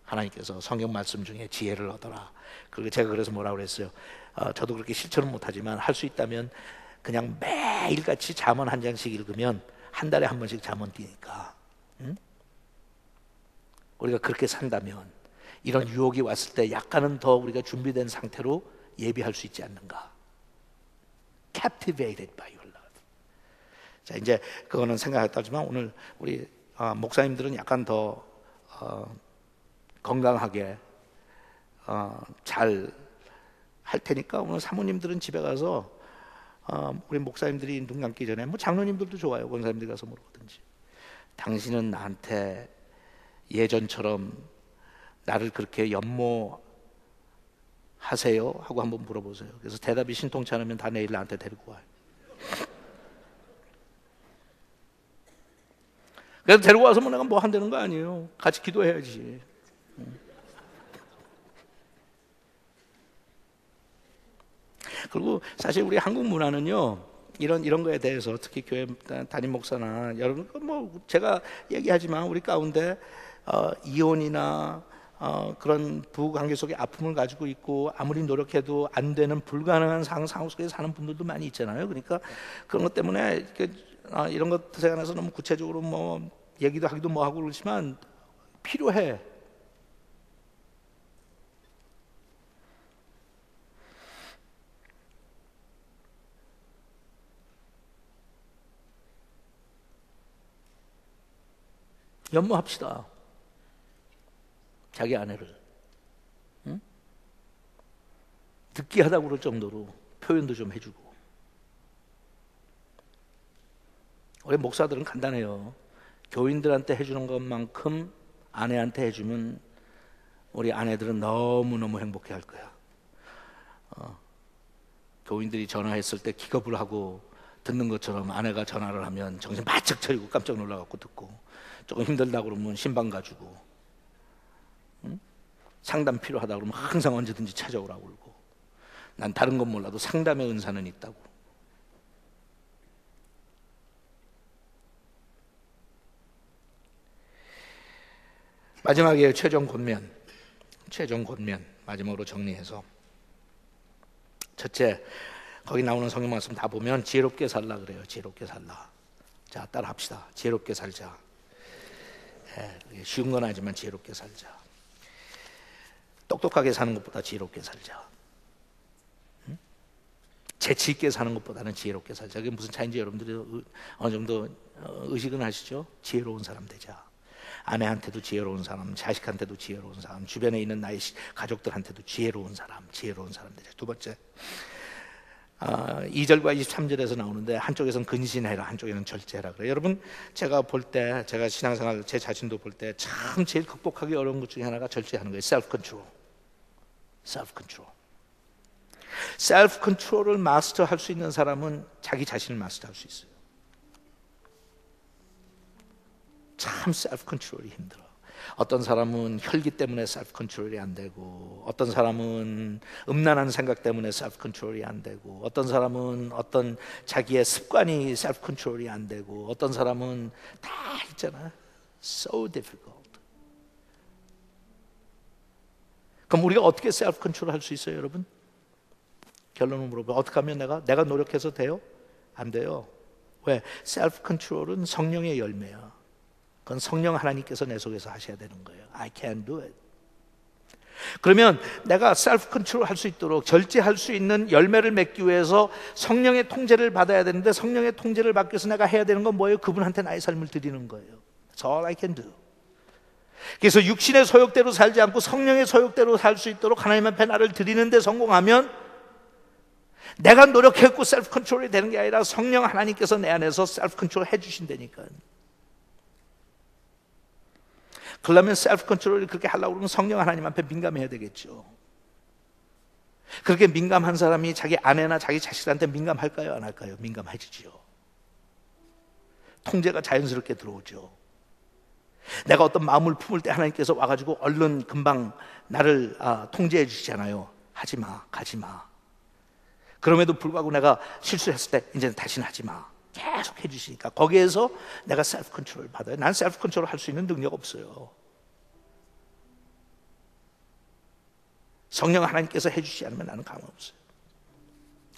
하나님께서 성경 말씀 중에 지혜를 얻어라. 그리고 제가 그래서 뭐라고 그랬어요. 저도 그렇게 실천은 못하지만 할 수 있다면 그냥 매일같이 잠언 한 장씩 읽으면 한 달에 한 번씩 잠언 뛰니까, 우리가 그렇게 산다면 이런 유혹이 왔을 때 약간은 더 우리가 준비된 상태로 예비할 수 있지 않는가. Captivated by your love. 자, 이제 그거는 생각했다지만 오늘 우리 목사님들은 약간 더 건강하게 잘 할 테니까 오늘 사모님들은 집에 가서 우리 목사님들이 눈 감기 전에 뭐 장로님들도 좋아요. 권사님들 가서 물어보든지, 당신은 나한테 예전처럼 나를 그렇게 연모하세요? 하고 한번 물어보세요. 그래서 대답이 신통치 않으면 다 내일 나한테 데리고 와요. 그래서 데리고 와서 뭐 내가 뭐 한다는 거 아니에요. 같이 기도해야지. 그리고 사실 우리 한국 문화는요, 이런 거에 대해서 특히 교회 담임 목사나 여러분 뭐 제가 얘기하지만 우리 가운데 이혼이나 그런 부관계 속에 아픔을 가지고 있고 아무리 노력해도 안 되는 불가능한 상황 속에 사는 분들도 많이 있잖아요. 그러니까 그런 것 때문에 이런 것에 관해서 너무 구체적으로 뭐 얘기도 하기도 뭐 하고 그렇지만 필요해. 연모합시다. 자기 아내를 느끼하다고 그럴 정도로 표현도 좀 해주고. 우리 목사들은 간단해요. 교인들한테 해주는 것만큼 아내한테 해주면 우리 아내들은 너무너무 행복해 할 거야. 교인들이 전화했을 때 기겁을 하고 듣는 것처럼 아내가 전화를 하면 정신 바짝 차리고 깜짝 놀라갖고 듣고, 조금 힘들다 그러면 신방 가지고, 상담 필요하다 그러면 항상 언제든지 찾아오라고 그러고, 난 다른 건 몰라도 상담의 은사는 있다고. 마지막에 최종 권면 마지막으로 정리해서, 첫째, 거기 나오는 성경 말씀 다 보면 지혜롭게 살라 그래요. 지혜롭게 살라. 자, 따라 합시다. 지혜롭게 살자. 쉬운 건 아니지만 지혜롭게 살자. 똑똑하게 사는 것보다 지혜롭게 살자. 재치 있게 사는 것보다는 지혜롭게 살자. 그게 무슨 차이인지 여러분들이 어느 정도 의식은 하시죠? 지혜로운 사람 되자. 아내한테도 지혜로운 사람, 자식한테도 지혜로운 사람, 주변에 있는 나의 가족들한테도 지혜로운 사람 되자. 두 번째, 2절과 23절에서 나오는데 한쪽에서는 근신해라, 한쪽에는 절제해라 그래요. 여러분, 제가 볼 때, 제가 신앙생활 제 자신도 볼 때 참 제일 극복하기 어려운 것 중에 하나가 절제하는 거예요. 셀프 컨트롤을 마스터할 수 있는 사람은 자기 자신을 마스터할 수 있어요. 참 셀프 컨트롤이 힘들어. 어떤 사람은 혈기 때문에 셀프 컨트롤이 안 되고, 어떤 사람은 음란한 생각 때문에 셀프 컨트롤이 안 되고, 어떤 사람은 어떤 자기의 습관이 셀프 컨트롤이 안 되고, 어떤 사람은 다 있잖아. So difficult. 그럼 우리가 어떻게 셀프 컨트롤 할 수 있어요, 여러분? 결론을 물어봐. 어떻게 하면 내가 노력해서 돼요? 안 돼요. 왜? 셀프 컨트롤은 성령의 열매야. 그건 성령 하나님께서 내 속에서 하셔야 되는 거예요. I can't do it. 그러면 내가 셀프 컨트롤 할 수 있도록 절제할 수 있는 열매를 맺기 위해서 성령의 통제를 받아야 되는데, 성령의 통제를 받기 위해서 내가 해야 되는 건 뭐예요? 그분한테 나의 삶을 드리는 거예요. That's all I can do. 그래서 육신의 소욕대로 살지 않고 성령의 소욕대로 살 수 있도록 하나님 앞에 나를 드리는데 성공하면, 내가 노력했고 셀프 컨트롤이 되는 게 아니라 성령 하나님께서 내 안에서 셀프 컨트롤 해주신다니까요. 그러면 셀프 컨트롤을 그렇게 하려고 그러면 성령 하나님 앞에 민감해야 되겠죠. 그렇게 민감한 사람이 자기 아내나 자기 자식한테 민감할까요? 안 할까요? 민감해지죠. 통제가 자연스럽게 들어오죠. 내가 어떤 마음을 품을 때 하나님께서 와가지고 얼른 금방 나를 통제해 주시잖아요. 하지마, 가지마. 그럼에도 불구하고 내가 실수했을 때 이제는 다시는 하지마 계속 해주시니까 거기에서 내가 셀프 컨트롤을 받아요. 난 셀프 컨트롤 할 수 있는 능력 없어요. 성령 하나님께서 해주시지 않으면 나는 감흥 없어요.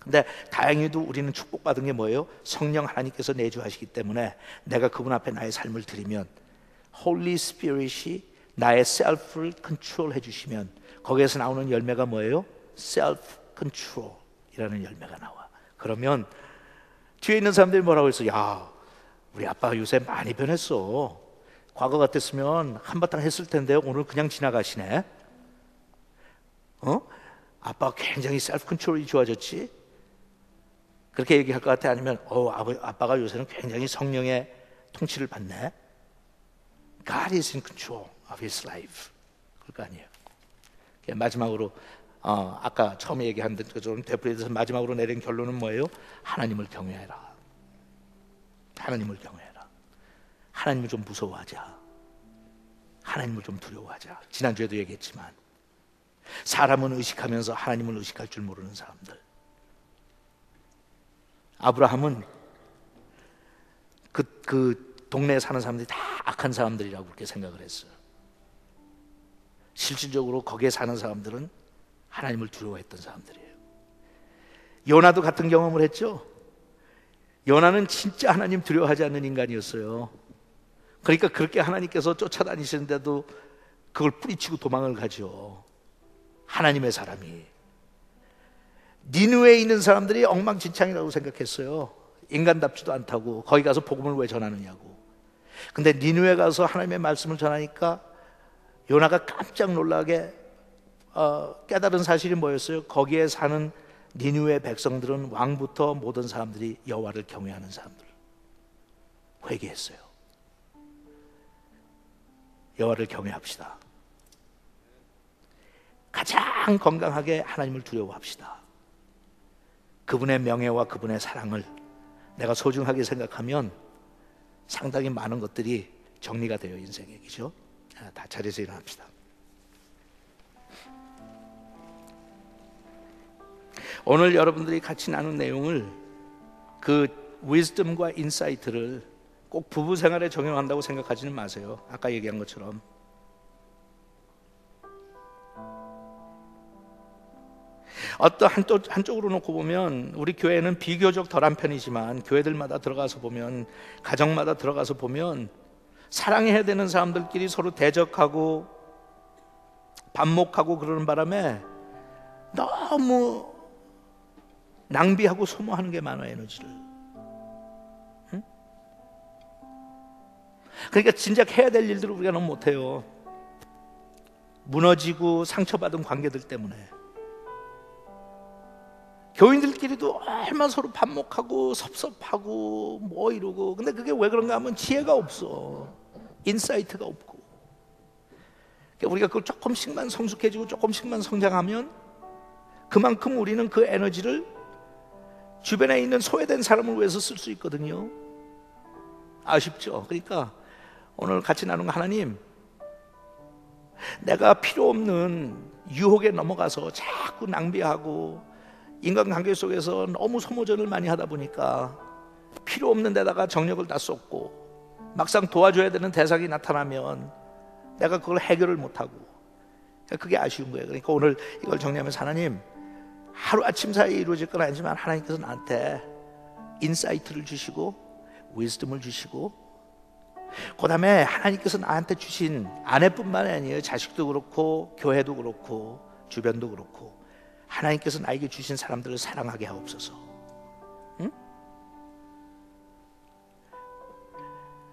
근데 다행히도 우리는 축복받은 게 뭐예요? 성령 하나님께서 내주하시기 때문에 내가 그분 앞에 나의 삶을 드리면 Holy Spirit이 나의 셀프를 컨트롤 해주시면 거기에서 나오는 열매가 뭐예요? 셀프 컨트롤이라는 열매가 나와. 그러면 뒤에 있는 사람들이 뭐라고 했어? 야, 우리 아빠가 요새 많이 변했어. 과거 같았으면 한바탕 했을 텐데 오늘 그냥 지나가시네. 아빠가 굉장히 셀프 컨트롤이 좋아졌지? 그렇게 얘기할 것 같아? 아니면 아빠가 요새는 굉장히 성령의 통치를 받네. God is in control of his life. 그럴 거 아니에요. 마지막으로 아까 처음에 얘기한 것처럼 되풀이해서 마지막으로 내린 결론은 뭐예요? 하나님을 경외해라. 하나님을 경외해라. 하나님을 좀 무서워하자. 하나님을 좀 두려워하자. 지난주에도 얘기했지만 사람은 의식하면서 하나님을 의식할 줄 모르는 사람들. 아브라함은 그 동네에 사는 사람들이 다 악한 사람들이라고 그렇게 생각을 했어요. 실질적으로 거기에 사는 사람들은 하나님을 두려워했던 사람들이에요. 요나도 같은 경험을 했죠. 요나는 진짜 하나님 두려워하지 않는 인간이었어요. 그러니까 그렇게 하나님께서 쫓아다니시는데도 그걸 뿌리치고 도망을 가죠. 하나님의 사람이. 니느웨에 있는 사람들이 엉망진창이라고 생각했어요. 인간답지도 않다고. 거기 가서 복음을 왜 전하느냐고. 근데 니느웨 가서 하나님의 말씀을 전하니까 요나가 깜짝 놀라게 깨달은 사실이 뭐였어요? 거기에 사는 니느웨 백성들은 왕부터 모든 사람들이 여호와를 경외하는 사람들. 회개했어요. 여호와를 경외합시다. 가장 건강하게 하나님을 두려워합시다. 그분의 명예와 그분의 사랑을 내가 소중하게 생각하면 상당히 많은 것들이 정리가 돼요, 인생에. 그죠? 다 자리에서 일어납시다. 오늘 여러분들이 같이 나눈 내용을, 그 위즈덤과 인사이트를 꼭 부부 생활에 적용한다고 생각하지는 마세요. 아까 얘기한 것처럼 어떤 한쪽으로 놓고 보면 우리 교회는 비교적 덜한 편이지만 교회들마다 들어가서 보면, 가정마다 들어가서 보면 사랑해야 되는 사람들끼리 서로 대적하고 반목하고 그러는 바람에 너무 낭비하고 소모하는 게 많아요, 에너지를. 응? 그러니까 진작 해야 될 일들을 우리가 너무 못해요. 무너지고 상처받은 관계들 때문에. 교인들끼리도 얼마나 서로 반목하고 섭섭하고 뭐 이러고. 근데 그게 왜 그런가 하면 지혜가 없어. 인사이트가 없고. 그러니까 우리가 그걸 조금씩만 성숙해지고 조금씩만 성장하면 그만큼 우리는 그 에너지를 주변에 있는 소외된 사람을 위해서 쓸 수 있거든요. 아쉽죠? 그러니까 오늘 같이 나눈 거, 하나님, 내가 필요 없는 유혹에 넘어가서 자꾸 낭비하고 인간관계 속에서 너무 소모전을 많이 하다 보니까 필요 없는 데다가 정력을 다 쏟고 막상 도와줘야 되는 대상이 나타나면 내가 그걸 해결을 못하고, 그게 아쉬운 거예요. 그러니까 오늘 이걸 정리하면서, 하나님, 하루아침 사이에 이루어질 건 아니지만 하나님께서 나한테 인사이트를 주시고 위즈덤을 주시고, 그 다음에 하나님께서 나한테 주신 아내뿐만 아니에요. 자식도 그렇고 교회도 그렇고 주변도 그렇고 하나님께서 나에게 주신 사람들을 사랑하게 하옵소서. 응?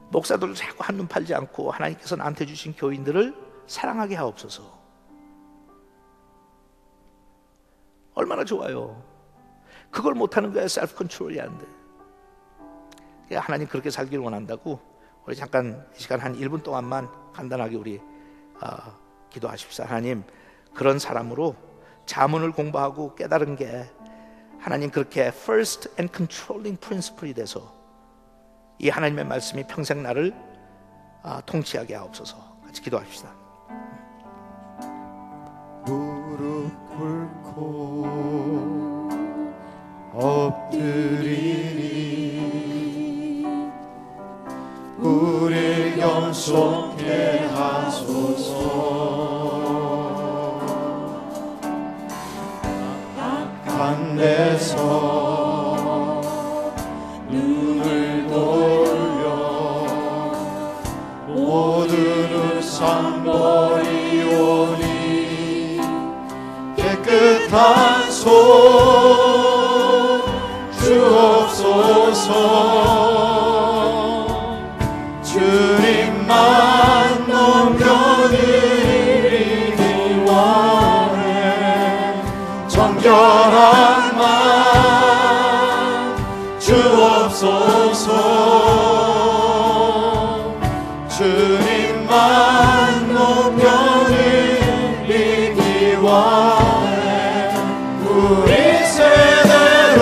목사들을 자꾸 한눈 팔지 않고 하나님께서 나한테 주신 교인들을 사랑하게 하옵소서. 얼마나 좋아요. 그걸 못하는 거야. 셀프 컨트롤이 안 돼. 하나님 그렇게 살기를 원한다고 우리 잠깐 이 시간 한 1분 동안만 간단하게 우리 기도하십시다. 하나님, 그런 사람으로 자문을 공부하고 깨달은 게 하나님 그렇게 first and controlling principle이 돼서 이 하나님의 말씀이 평생 나를 통치하게 하옵소서. 같이 기도합시다. 무릎 꿇고 엎드리니 우리 겸손케 하소서. 악한 데서 눈을 돌려 모든 우상 버리오니 깨끗한 손 주옵소서. 주님만 높여드리기 원해. 정결한 맘 주옵소서. 주님만 높여드리기 원해. 우리 세대로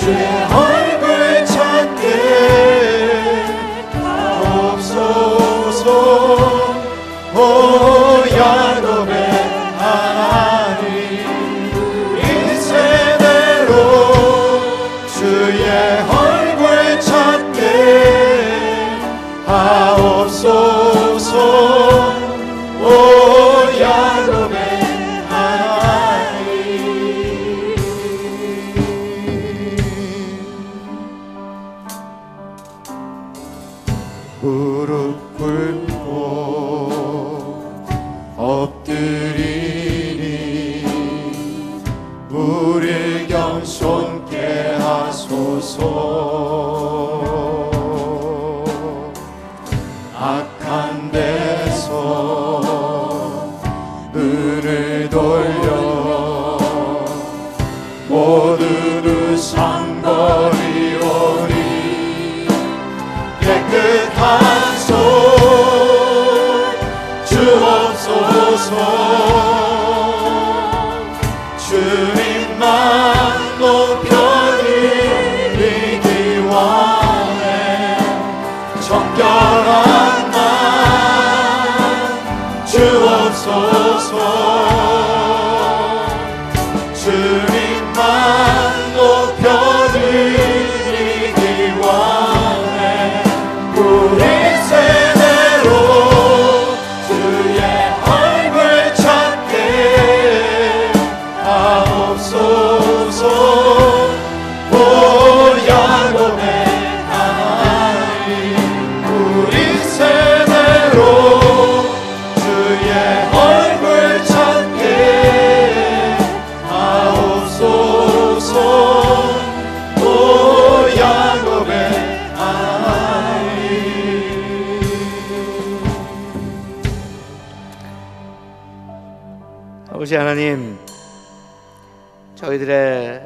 주의 얼굴 찾게 하옵소서. 오 야곱의 하나님, 우리 세대로 주의 얼굴 찾게 하옵소서. 오 야곱의 하나님. 무릎 꿇고 엎드리니 우리 겸손케 하소서. 악한 데서 눈을 돌려 모든 우상 버리오니 깨끗한 손 주옵소서. 주님만 높여드리기 원해. 정결한 맘 주옵소서. 주님만 높여드리기 원해. 우리 세대로 주의 얼굴 찾게 하옵소서. 오 야곱의 하나님, 우리 세대로 주의 얼굴 찾게 하옵소서. 오 야곱의 하나님. 아버지 하나님, 저희들의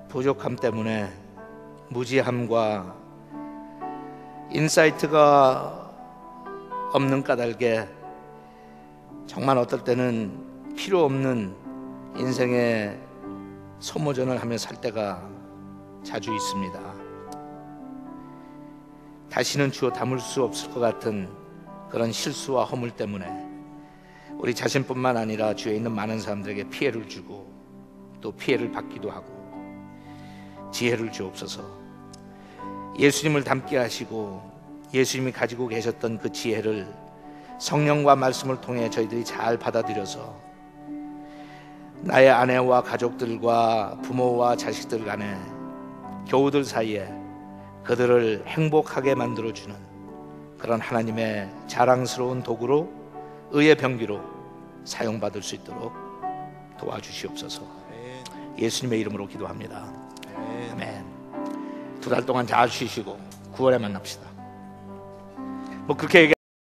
부족함 때문에 무지함과 인사이트가 없는 까닭에 정말 어떨 때는 필요 없는 인생의 소모전을 하며 살 때가 자주 있습니다. 다시는 주어 담을 수 없을 것 같은 그런 실수와 허물 때문에 우리 자신뿐만 아니라 주위에 있는 많은 사람들에게 피해를 주고 또 피해를 받기도 하고, 지혜를 주옵소서. 예수님을 닮게 하시고 예수님이 가지고 계셨던 그 지혜를 성령과 말씀을 통해 저희들이 잘 받아들여서 나의 아내와 가족들과 부모와 자식들 간에 교우들 사이에 그들을 행복하게 만들어주는 그런 하나님의 자랑스러운 도구로, 의의 병기로 사용받을 수 있도록 도와주시옵소서. 예수님의 이름으로 기도합니다. 아멘. 2달 동안 잘 쉬시고 9월에 만납시다. 뭐 그렇게 얘기